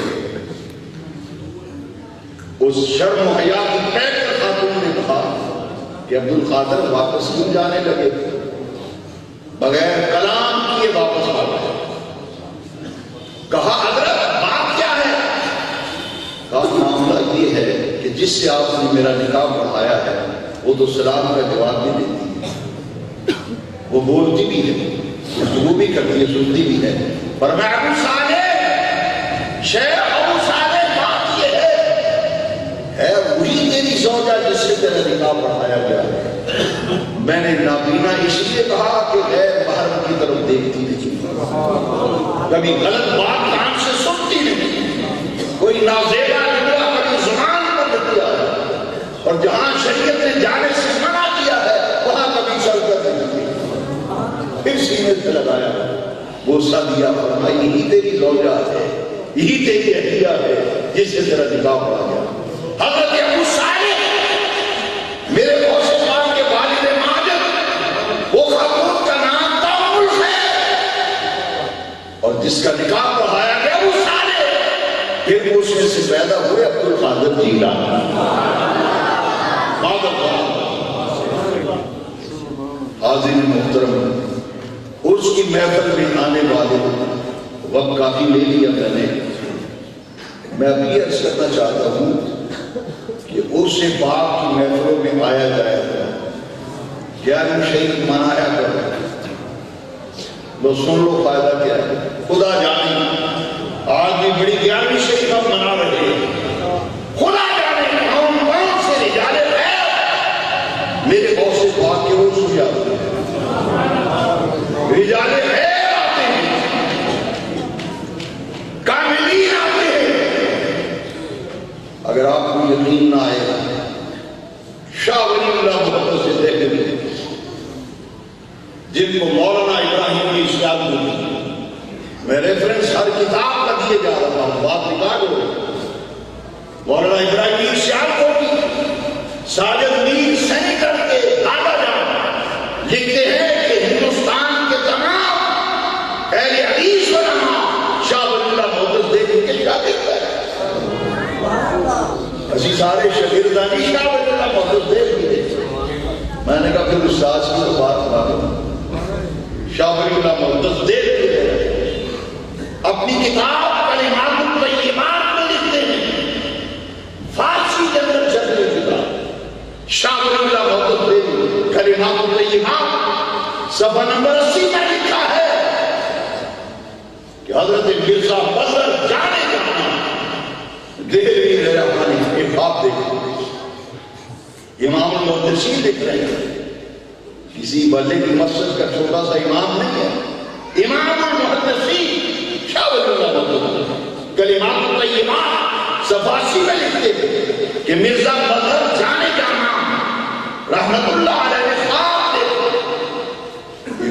اس شرم و حیا کی پیکر خاتون نے کہا کہ عبد القادر واپس کیوں جانے لگے؟ بغیر کلام کیے واپس آ گئے. کہا حضرت بات کیا ہے؟ کہا معاملہ یہ ہے کہ جس سے آپ نے میرا نکاح پڑھایا ہے وہ تو سلام کا جواب بھی دیتی ہے, وہ بولتی بھی ہے, گفتگو بھی کرتی ہے, سنتی بھی ہے. پر میں ابو صالح, شیخ ابو صالح, بات یہ ہے وہی تیری زوجہ جس سے تیرا نکاح پڑھایا گیا ہے. میں نے نابینا اس لیے کہا کہ غیر محرم کی طرف دیکھتی نہیں, کبھی غلط بات کان سے سنتی نہیں, کوئی نازیبا جملہ کبھی زبان پر نہیں دیا ہے, اور جہاں شریعت نے جانے سے منع کیا ہے وہاں کبھی چل کر نہیں دی. پھر سینے سے لگایا, بوسہ دیا, فرمایا یہی تیری زوجہ ہے, یہی تیری اہلیہ ہے جس سے تیرا نکاح پڑھا گیا. حضرت ابو صالح میرے غوث پاک کے والد ماجد, وہ خاتون کا نام تامل ہے, اور جس کا نکاح پڑھایا گیا ابو صالح, پھر وہ اس میں سے پیدا ہوئے عبد القادر جیلانی. حاضرین محترم, عرس کی محفل میں آنے والے وقت کافی لے لیا میں اب یہ عرض کرنا چاہتا ہوں کہ عرس پاک کی محفلوں میں آیا جائے کیا شہید منایا کر لو, سن لو فائدہ کیا ہے. خدا جانے آج بھی بڑی 11ویں شہید ہم منا رہے ہیں. خدا جانے کون کون سے رجال غیب میرے غوث پاک کے عرس میں آتے ہیں. رجال غیب آتے ہیں, کاملین آتے ہیں. اگر آپ کو یقین نہ آئے, شاہ ولی اللہ محمد سے دیکھ لیں, جن کو مولانا ابراہیم کی اشتیاق ملتی, میں ریفرنس ہر کتاب کا دیے جا رہا ہوں, بات ریکارڈ ہو رہی. مولانا ابراہیم کی اشتیاق ہوتی, ساجد میر سینیٹر کے دادا جان لکھتے ہیں کہ ہندوستان کے تمام اہل حدیث علماء شاہ ولی اللہ محمد دیکھ کے کیا دیکھتا ہے. اسی سارے شاگردانی شاہ ولی اللہ محمد دیکھ بھی دیکھتے. میں نے کہا پھر استاد کی تو بات معلوم, شاہ ولی اللہ محمد دیکھ بھی دیکھتے. اپنی کتاب کلمات الطیبات میں لکھتے ہیں, فارسی کے اندر چلتے کتاب شاہ ولی اللہ محمد دیکھ کلمات الطیبات صفحہ نمبر 80 میں لکھا ہے کہ حضرت مرزا فضل جانے جانا دہلوی رحمانی کے خواب دیکھو. امام المحدثین لکھ رہے ہیں, کسی بلے کی مسجد کا چھوٹا سا امام نہیں ہے, امام المحدثین شاہ ولی اللہ محمد کلمات الطیبات صفحہ 80 میں لکھتے ہیں کہ مرزا فضل جانے جانا رحمت اللہ علیہ خواب دیکھو.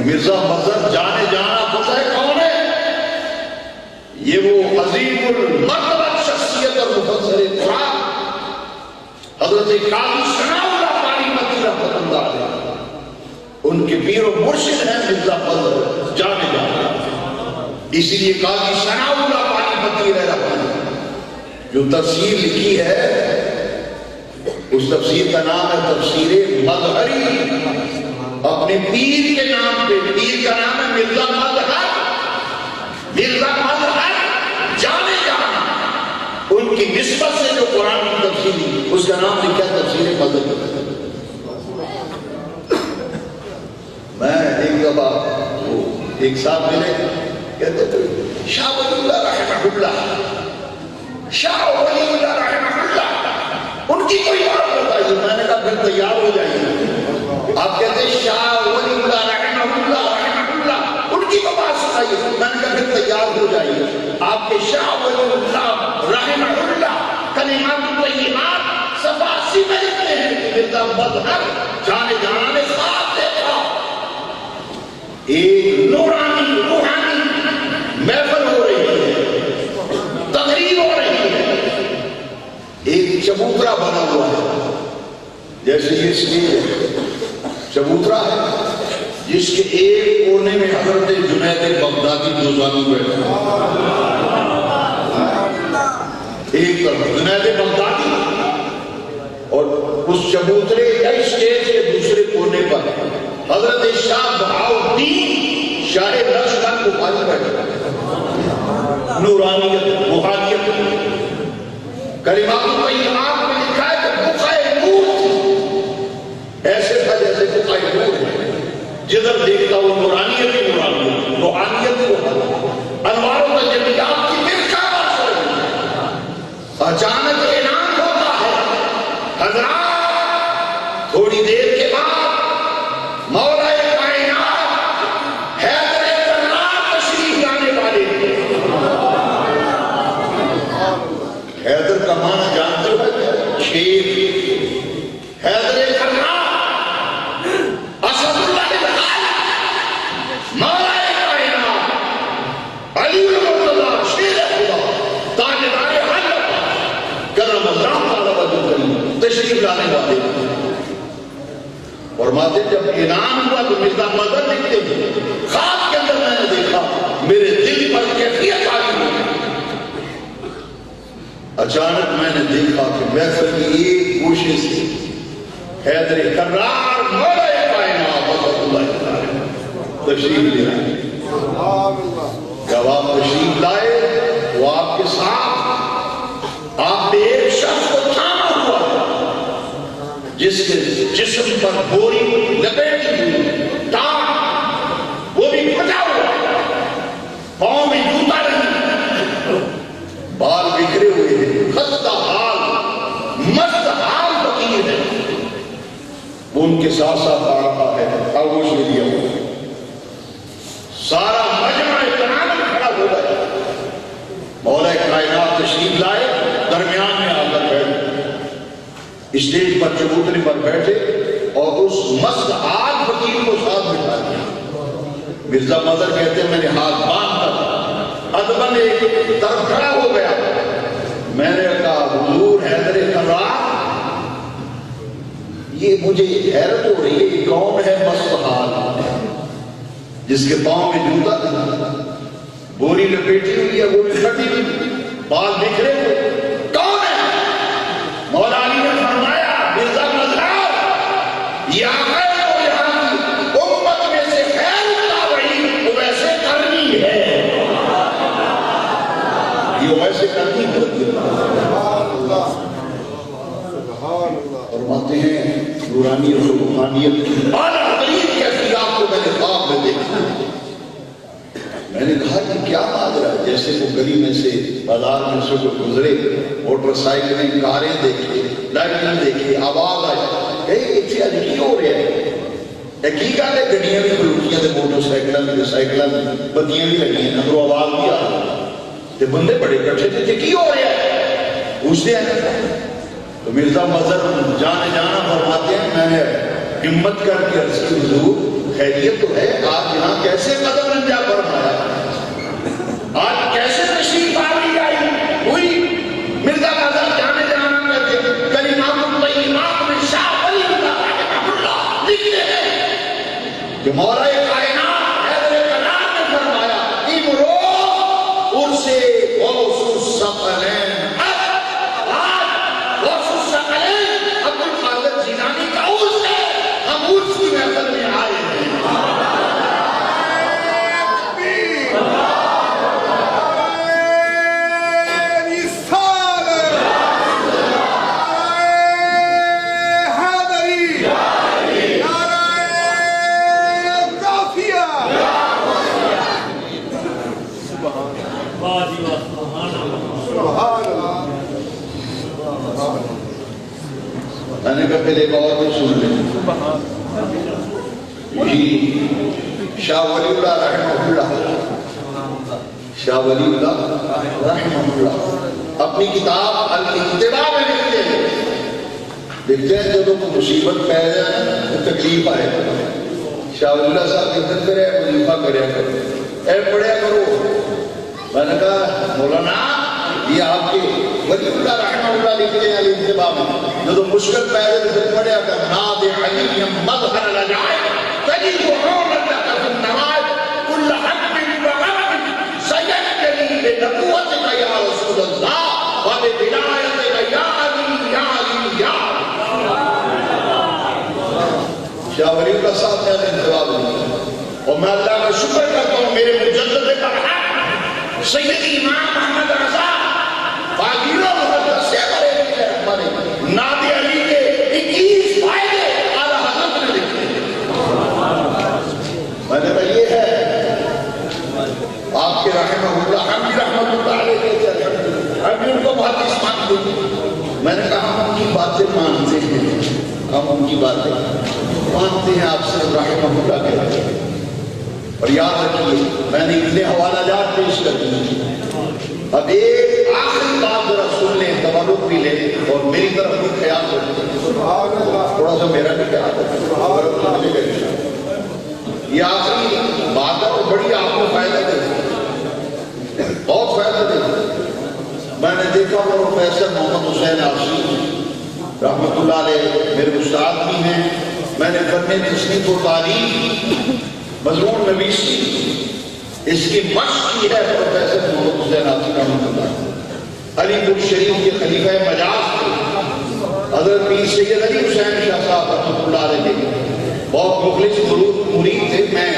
مرزا فضل جانے جانا پتہ ہے کون ہے؟ یہ وہ عظیم المرتبہ شخصیت اور مفسر قرآن حضرت قاضی ثناء اللہ پانی مکی رحمۃ اللہ علیہ, ان کے پیر و مرشد ہیں مرزا فضل جانے جانا. اسی لیے قاضی ثناء اللہ پانی مکی رحمۃ اللہ جو تفسیر لکھی ہے, اس تفسیر کا نام ہے تفسیر مظہری, اپنے پیر کے نام پہ. پیر کا نام ہے مرزا مظہر. مرزا مظہر جانے جانا, ان کی نسبت سے جو قرآن کی تفسیری اس کا نام لکھا تفسیر مظہری. میں ایک دفعہ ایک صاحب ملے, کہتے تھے شاہ ولی اللہ رحمہ اللہ, شاہ ولی اللہ رحمہ اللہ, ان کی کوئی بات بتائیے. میں نے کہا پھر تیار ہو جائیے. آپ کہتے ہیں شاہ ولی اللہ رحمہ اللہ, ان کی تو بات سنائیے. میں نے کہا پھر تیار ہو جائیے. آپ کے شاہ ولی اللہ رحمہ اللہ کلمات الطیبات صفحہ 80 میں لکھتے ہیں کہ مرزا مظہر جانے جانا نے خواب دیکھا. ایک نورانی روحانی محفل ہو رہی ہے, تقریب ہو رہی ہے, ایک چبوترا بنا ہوا ہے جیسے یہ اسٹیج ہے, چبوترا ہے جس کے ایک جنید بغدادی دوزانو بیٹھا، ایک طرف جنید بغدادی اور اس چبوترے اسٹیج کے دوسرے کونے پر حضرت شاہ بہاؤالدین شاہ لشکر بخاری بیٹھا، نورانیت روحانیت کلمات طیبات میں لکھا ہے کہ بقعہ نور تھی، ایسے تھا جیسے بقعہ نور ہے، جدھر دیکھتا وہ نورانیت ہی نورانیت، روحانیت ہی روحانیت، انوار و تجلیات کی برکہ برس رہی۔ اچانک اعلان ہوتا ہے حضرات تھوڑی دیر کے بعد مولا کائنات حیدر کرار تشریف لانے والے تھے۔ حیدر کا معنی جانتے ہو؟ شیر۔ حیدر کرار اسد اللہ الغالب مولا کائنات علی المرتضی شیر خدا تاجدار حضرت کرم اللہ تعالی وجہ کریم تشریف لانے والے تھے۔ فرماتے جب اعلان ہوا تو مرزا مظہر لکھتے ہیں خواب کے اندر میں نے دیکھا میرے دل پر کیفیت آئی ہوئی، اچانک میں نے دیکھا کہ محفل کی ایک گوشے سے حیدر کرار مولا کائنات اللہ تعالی تشریف لے آئے۔ جب آپ تشریف لائے وہ آپ کے ساتھ آپ نے ایک شخص کو تھاما ہوا جس کے جسم پر بوری لپیٹی ہوئی، ٹانگ وہ بھی پھٹا ہوا، پاؤں میں جوتا نہیں، بال بکھرے ہوئے ہیں، خستہ حال مست حال فقیر ہے، وہ ان کے ساتھ ساتھ آ رہا ہے، خاموش میں لیا ہوا سارا مجمع احترام کھڑا ہو گیا۔ مولا کائنات تشریف لائے، درمیان میں آ کر بیٹھے، اسٹیج پر چبوترے پر بیٹھے اور اس مست حال فقیر کو ساتھ بٹھا دیا۔ مرزا مظہر کہتے ہیں میں نے ہاتھ باندھ کر ادبن ایک طرف کھڑا ہو گیا، میں نے کہا حضور حیدر کرار یہ مجھے حیرت ہو رہی ہے کہ کون ہے مست حال جس کے پاؤں میں جوتا نہیں، بوری لپیٹی ہوئی ہے، وہ بھی پھٹی ہوئی، بال بکھرے ہوئے، کون ہے؟ مولا علی نے فرمایا مرزا مظہر یہ آقا و یہاں کی امت میں سے خیر تابعین وہ ویسے کرنی ہے، یہ ویسے کرنی ہے۔ فرماتے ہیں نورانیت و روحانیت کی اعلیٰ ترین کیفیات کو میں نے خواب میں دیکھا۔ میں نے کہا کہ کیا ماجرا ہے؟ جیسے وہ گلی میں سے بازار میں سے گزرے، موٹر سائیکلیں کاریں دیکھے، لائٹیں دیکھے، آواز آئی کہ اتنے اج کی ہو رہا ہے؟ کی گل ہے گڈیاں بھی کھلوٹیاں تے موٹر سائیکلاں بتیاں بھی لگی ہیں، اندروں آواز بھی آ رہی تے بندے بڑے کٹھے تھے، کی ہو رہا ہے؟ پوچھتے ہیں تو مرزا مظہر جانا فرماتے ہیں میں نے ہمت کر کے عرض کی حضور خیریت تو ہے، آپ یہاں کیسے قدم رنجا فرمایا، آج کیسے تشریف آوری آئی ہوئی؟ مرزا مظہر جانا کرتے کلمات الطیبات میں شاہ ولی اللہ لکھتے ہیں کہ مولا کائنات حیدر کرار نے فرمایا امرو ارسے غوث الثقلین، میں نے کہا پہلے ایک اور بھی سن لیں جی شاہ ولی اللہ رحمہ اللہ، شاہ ولی اللہ رحمہ اللہ اپنی کتاب الاتباع میں لکھتے ہیں جب کوئی مصیبت پیدا ہے تکلیف آئے شاہ ولی اللہ صاحب کہتے کرے وظیفہ کریا کرو، اے پڑھیا کرو۔ میں نے کہا مولانا یہ آپ کے ولی اللہ رحمہ اللہ لکھتے ہیں الاتباع میں جو مشکل پیدا سے پڑھیا کر ناد علیم مظہر لجائے تجید عورت کا النواز کل حق شاہ ولی اللہ صاحب نے انتخاب لیا اور میں اللہ کا شکر کرتا ہوں میرے مجدد برحق سیدی امام محمد رضا باقیرہ محمد سے ہمارے ناد علی کے 21 فائدے اعلیٰ حضرت نے لکھے. میں نے کہا یہ ہے آپ کے رحمہ اللہ، ہم بھی رحمت اللہ علیہ کے ہم بھی ان کو بہت اس مانتے ہیں. میں نے کہا ہم ان کی باتیں مانتے ہیں، ہم ان کی باتیں مانتے ہیں، آپ سے رحمہ اللہ کہتے ہیں. اور یاد رکھیے میں نے اتنے حوالہ جات پیش کر دی. اب ایک آخری بات ذرا سن لیں، تبرک بھی لیں اور میری طرف بھی خیال رکھیں، تھوڑا سا میرا بھی خیال رکھیں. یہ آخری بات ہے تو بڑی آپ کو فائدہ دے، بہت فائدہ دے. میں نے دیکھا وہ پروفیسر محمد حسین عاصی رحمۃ اللہ علیہ میرے استاد بھی ہیں. میں نے فن تصنیف و تاریخ مضمون نویسی اس کی مشق کی ہے پروفیسر محمد حسین عاصی رحمۃ اللہ. علی پور شریف کے خلیفہ مجاز تھے حضرت پیر سید علی حسین شاہ صاحب رحمۃ اللہ علیہ کے بہت مخلص مرید تھے. میں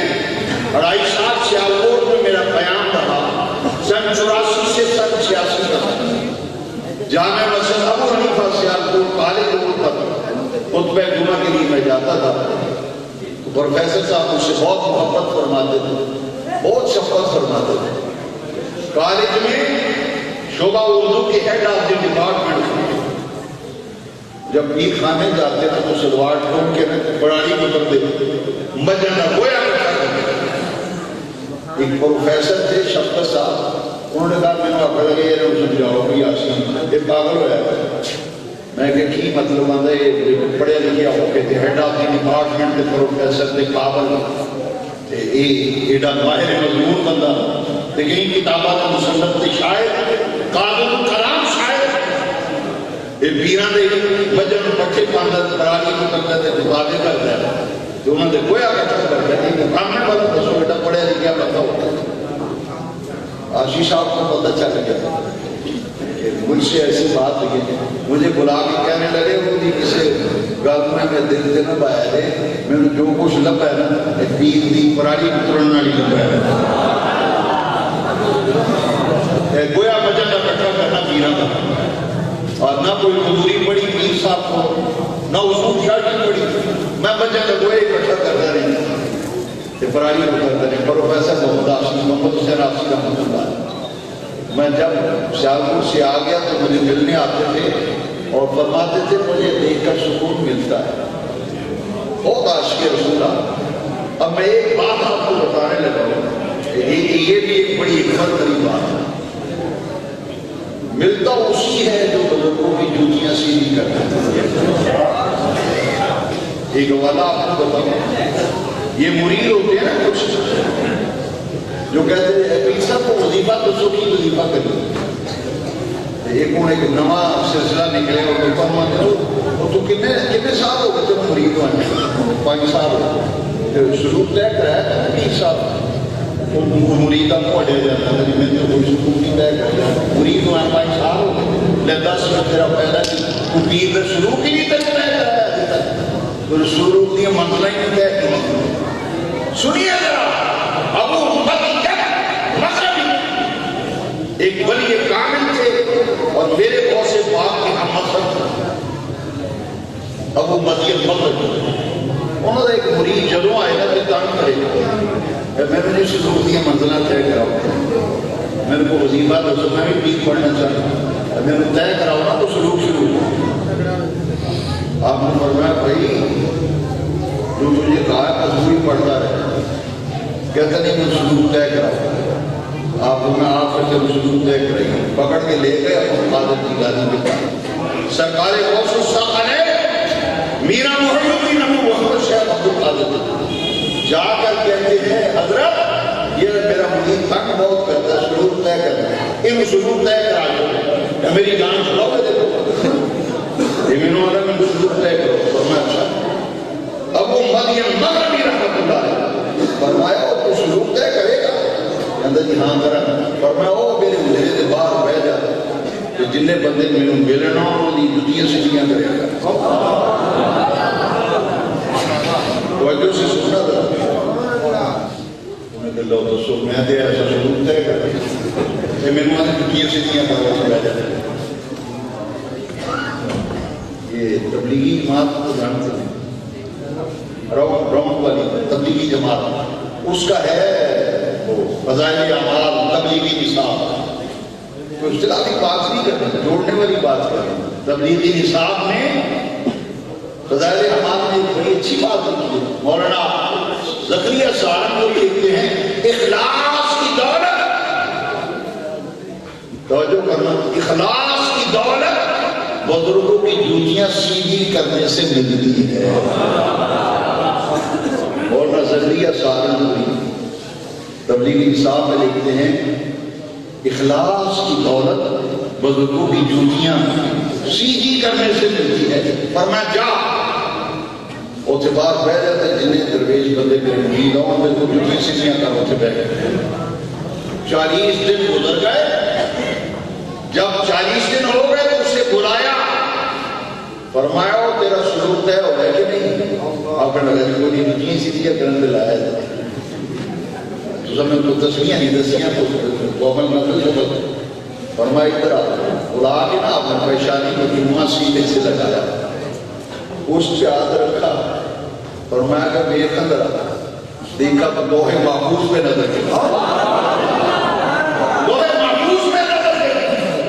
2.5 سال سیالکوٹ میں میرا قیام رہا، سن 84 سے سن 86 تک. جامع مسجد ابو حنیفہ سیالکوٹ کالج روڈ پر خطبہ جمعہ کے لیے میں جاتا تھا. پروفیسر صاحب مجھ سے بہت محبت فرماتے تھے، بہت شفقت فرماتے تھے. کالج میں شعبہ اردو کے ہیڈ آف دی ڈپارٹمنٹ تھے. جب پیر خانے جاتے نا تو سلوار ٹھوک کے بڑاڑی کو کر دیتے مجنہ گویا کرتے. ایک پروفیسر تھے شفقت صاحب، انہوں نے کہا میں نے آخر لگے یہ نہ سمجھاؤ کہ یاسین یہ پاگل ہوا ہے. میں کہ کی مطلب آتا ہے یہ پڑھے لکھے ہو کے تھے ہیڈ آف دی ڈپارٹمنٹ کے پروفیسر تھے قابل ایڈا ماہر مضمون بندہ. لیکن ان کتابات مصنف تھے شاعر قابل کلام شاعر. یہ پیران دے بجن پٹھے پاندر پرالی کو کرتا تھے مطابق کرتا ہے جو انہوں نے گویا کٹھا کرتا ہے. یہ مقامن والا دسو بیٹا پڑھے لکھے بتاؤ. عاشی صاحب کو پتہ چل گیا کہ مجھ سے ایسی بات ہوئی ہے. مجھے بلا کے کہنے لگے وہ جی کسے گالوں میں دل دے نہ بایا دے میں نے جو کچھ لب ہے نا پیر دی پرالی پترن والی لب ہے. گویا بجن کا کٹھا کرنا پیران کا، اور نہ کوئی حضوری پڑی پیر صاحب کو نہ اصول شاہی پڑی. میں بجن کا گویا اکٹھا کرتا رہی پرالی کو کرتا رہی. پروفیسر محمد حسین عاصی رحمۃ اللہ. میں جب سیالکوٹ سے آ گیا تو مجھے ملنے آتے تھے اور فرماتے تھے مجھے دیکھ کر سکون ملتا ہے، بہت عاشق رسول اللہ. اب میں ایک بات آپ کو بتانے لگا ہوں، یہ بھی ایک بڑی حکمت بڑی بات ہے. ملتا اسی ہے جو بزرگوں کی جوتیاں سیدھی کرتا ہے. ایک حوالہ آپ کو بتاؤں، یہ مرید ہوتے ہیں نا کچھ جو کہتے ہیں پیر صاحب کو وظیفہ تو سوچی وظیفہ کریے. ایک انہوں ایک نواں سلسلہ نکلے اور تو کتنے سال ہو گئے تم مرید ہوئے؟ 5 سال ہو گئے. شروع طے کرایا پیر صاحب مریدہ کو اڑے جاتا ہے میں تو کوئی شروع نہیں طے کرتا. مرید ہوئے 5 سال ہو گئے. 10 میں تیرا پہلا کی پیر نے شروع کی نہیں طے کرایا ابھی تک، تو شروع کی منزلیں نہیں طے کی. سنیے ذرا ابو ایک ولی کامل تھے اور میرے غوث پاک کے ہم مذہب ابو مدین مغرب. انہوں نے ایک مرید جدوں آئے گا کہ تنگ کرے گا میں نے شروع کی منزلہ طے کراؤں، میرے کو وظیفہ دو میں بھی پیر پڑھنا چاہتا ہوں، میں نے طے کراؤں نا تو شروع آپ نے فرمایا بھائی جو تجھے کہا حضوری پڑھتا ہے کہتا نہیں میں شروع طے کراؤں. آپ میں آپ سے جب شروع طے کریں پکڑ کے لے گئے اپنے قادر کی گاڑی کے پاس. سرکار غوث الصاق علیہ میرا محمد بن ابو محمد شیخ عبد القادر جا کر کہتے ہیں حضرت یہ میرا مرید تنگ بہت کرتا ہے، شروع طے کرنا ہے، ان شروع طے کرا دو میری جان چھڑاؤ گے. دیکھو یہ مینوں والا میں شروع طے کرو. فرمایا اچھا. ابو مدین مغربی رحمۃ اللہ علیہ فرمایا وہ تو شروع طے کرے گا. اندر جی ہاں کرا. فرمایا وہ میرے باہر بہ جا کہ جن بندے میرے ملنا انہوں نے جتیاں سیدھیاں کرے گا. توجہ سے سننا تھا انہیں کہ لو تو سو میں دے ایسا سلوک طے کر یہ میرے ماں نے کیے سے دیا تھا وہ سمجھا جاتا ہے یہ تبلیغی جماعت کو جانتے ہیں روم والی تبلیغی جماعت اس کا ہے وہ فضائل اعمال تبلیغی نصاب تو اختلافی بات نہیں کرتے جوڑنے والی بات کرتے تبلیغی نصاب میں فضائل اعمال نے بڑی اچھی بات لکھی ہے مولانا زکریا سہارنپوری لکھتے ہیں اخلاص کی دولت توجہ کرنا اخلاص کی دولت بزرگوں کی جوتیاں سیدھی کرنے سے ملتی ہے مولانا زکریا سہارنپوری تبلیغی نصاب میں لکھتے ہیں اخلاص کی دولت بزرگوں کی جوتیاں سیدھی کرنے سے ملتی ہے فرمایا جا اوتھے باہر بہ جاتے جنہیں درویش بندے کے مرید ہوں میں تو جوتیاں سیدھیاں کر اوتھے بہ گئے 40 دن گزر گئے جب 40 دن ہو گئے تو اسے بلایا فرمایا تیرا سلوک طے ہو گیا کہ نہیں آپ نے لگا کہ کوئی جوتیاں سیدھیاں کرنے پہ لایا تھا تو سب نے کو تسمیاں نہیں دسیاں تو گوبل نقل شبل فرمایا ادھر بلا کے نا آپ نے پریشانی کو جمعہ سیدھے سے لگایا اس پہ ہاتھ رکھا فرمایا کہ بے قدر دیکھا تو لوح محفوظ پہ نظر کے لوح محفوظ پہ نظر کے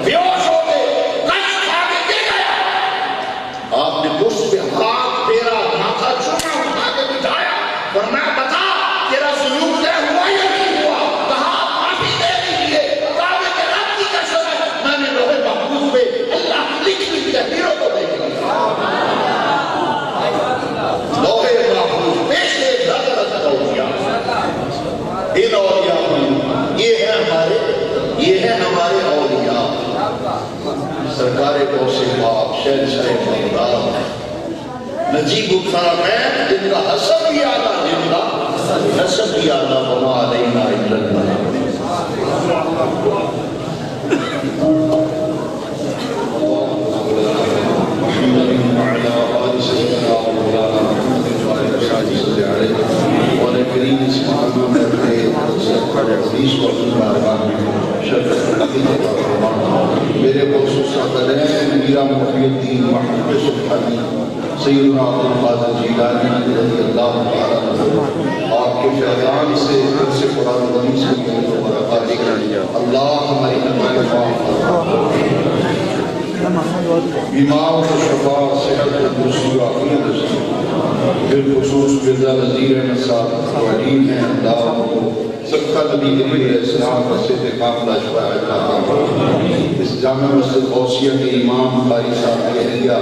بیوش ہو گئے کش کھا کے گر گیا آپ نے اس پہ ہاتھ پیرا ماتھا چھوٹا اٹھا کے بٹھایا فرمایا بتا تیرا سلوک طے ہوا یا نہیں ہوا کہا معافی دے دیجیے کعبے کے رب کی قسم ہے میں نے لوح محفوظ پہ اللہ لکھ دیا ہیرو کو دیکھ لیا لوح محفوظ پیش ہے حضرت اولیاء ان اولیاء یہ ہے ہمارے اولیاء سرکار غوث پاک شہنشاہ بغداد نجیب الطرفین جن کا حسب بھی اعلیٰ جن کا نسب بھی اعلیٰ وما علینا الا البلاغ محمد وعلى آل سيدنا مولانا محمد وعلى آله وصحبه اور کریم اسماعیل میں حدیث کو اپنی بارگاہ میں شرف میرے خصوص قدرین میرا محی الدین محمد سبحانی سیدنا عبد القادر جیلانی رضی اللہ تعالیٰ آپ کے فیضان سے درس قرآن و حدیث کی برکات اللہ ہماری بیمار و شفا صحت و دوسری عافیت بالخصوص مرزا وزیر احمد صاحب وعلیم ہیں اللہ کو سکتا نبی کریم علیہ السلام کا صحت کاملہ شفا اللہ اس جامع مسجد غوثیہ کے امام قاری صاحب کے اہلیہ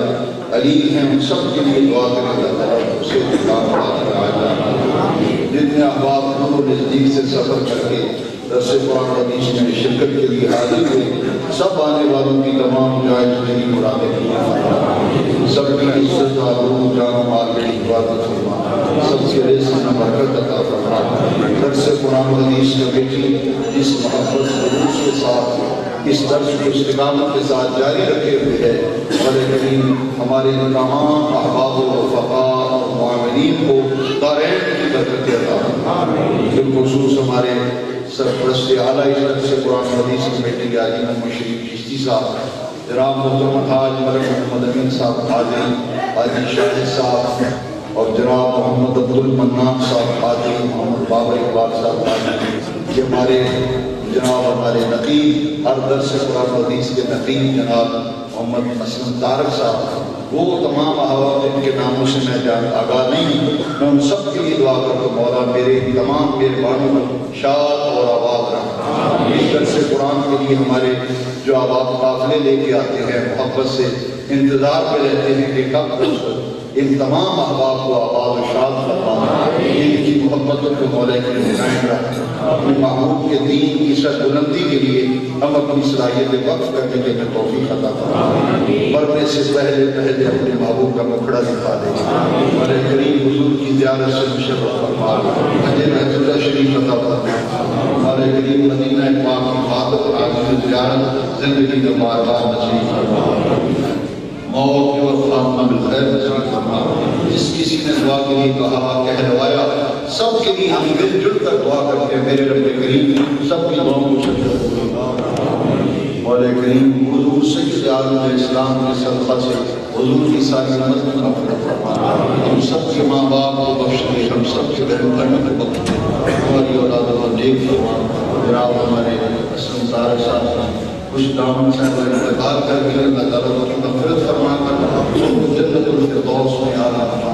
علی ہیں ان سب کے لیے دعا کریں اللہ تعالیٰ صحت کاملہ شفا اللہ جتنے احباب دور نزدیک سے سفر کر کے درس قرآن و حدیث میں شرکت کے لیے حاضر ہوئے سب آنے والوں کی تمام جائز میری مرادیں کی سب کی عزت آبرو جان و مال کی حفاظت فرما سب کے رزق میں برکت عطا فرما درس قرآن و حدیث کمیٹی اس محبت خلوص کے ساتھ اس درس کو استقامت کے ساتھ جاری رکھے ہوئے ہے اور کریم ہمارے تمام احباب و رفقاء اور معاونین کو دارین کی برکت عطا فرما بالخصوص ہمارے سرپرست اعلیٰ عزت سے قرآن و حدیث کمیٹی حاجی محمد شریف چشتی صاحب جناب محترم حاج ملک محمد امین صاحب حاجی شاہد صاحب اور جناب محمد عبد المنان صاحب حاجی محمد بابر اقبال صاحب حاجی یہ ہمارے نقیب ہر درس قرآن و حدیث کے نقیب جناب محمد اسلم طارق صاحب وہ تمام احباب ان کے ناموں سے میں آگاہ نہیں میں ان سب کے لیے دعا کرتا ہوں مولا میرے تمام مہربانوں کو شاد اور آباد رکھنا اس درس قرآن کے لیے ہمارے جو احباب قافلے لے کے آتے ہیں محبت سے انتظار پہ رہتے ہیں کہ کب ان تمام احباب کو آباد و شاد فرما ان کی محبتوں کو مولا کے لیے قائم رکھنا اپنے محبوب کے دین کی سر بلندی کے لیے ہم اپنی صلاحیتیں وقف کرنے کے لیے توفیق عطا فرما مرنے سے پہلے اپنے محبوب کا مکھڑا دکھا دے ہمارے کریم حضور کی زیارت سے مشرف فرما حج محدودہ شریف عطا فرما ہمارے کریم مدینہ پاک کی عبادت اور آج کی زیارت زندگی کا بار بار نصیب فرما موت اور خاتمہ بالخیر نصیب فرما۔ جس کسی نے دعا کے لیے کہا کہلوایا، سب کے لیے ہم مل جل کر دعا کرتے ہیں میرے رب کریم سب کی دعاؤں کو سچا مولا کریم حضور سید عالم اسلام کے صدقہ سے حضور کی ساری امت میں مغفرت فرما۔ ہم سب کے ماں باپ کو بخش دے، ہم سب کے بہن بھائیوں کو بخش دے، ہماری اولاد کو نیک فرما۔ جناب ہمارے اسلم طارق صاحب خوش دامن صاحب انتقال کر کے اللہ تعالیٰ کی مغفرت فرما کر جنت الفردوس میں اعلیٰ فرما۔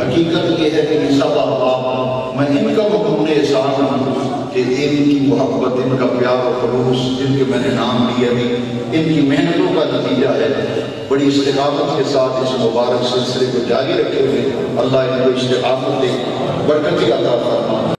حقیقت یہ ہے کہ یہ سب احباب میں ان کا مقبول احسان ہوں کہ ان کی محبت، ان کا پیار و خلوص، جن کے میں نے نام لیے ابھی، ان کی محنتوں کا نتیجہ ہے۔ بڑی استقامت کے ساتھ اس مبارک سلسلے کو جاری رکھے ہوئے اللہ ان کو استقامت دے، برکت عطا فرما۔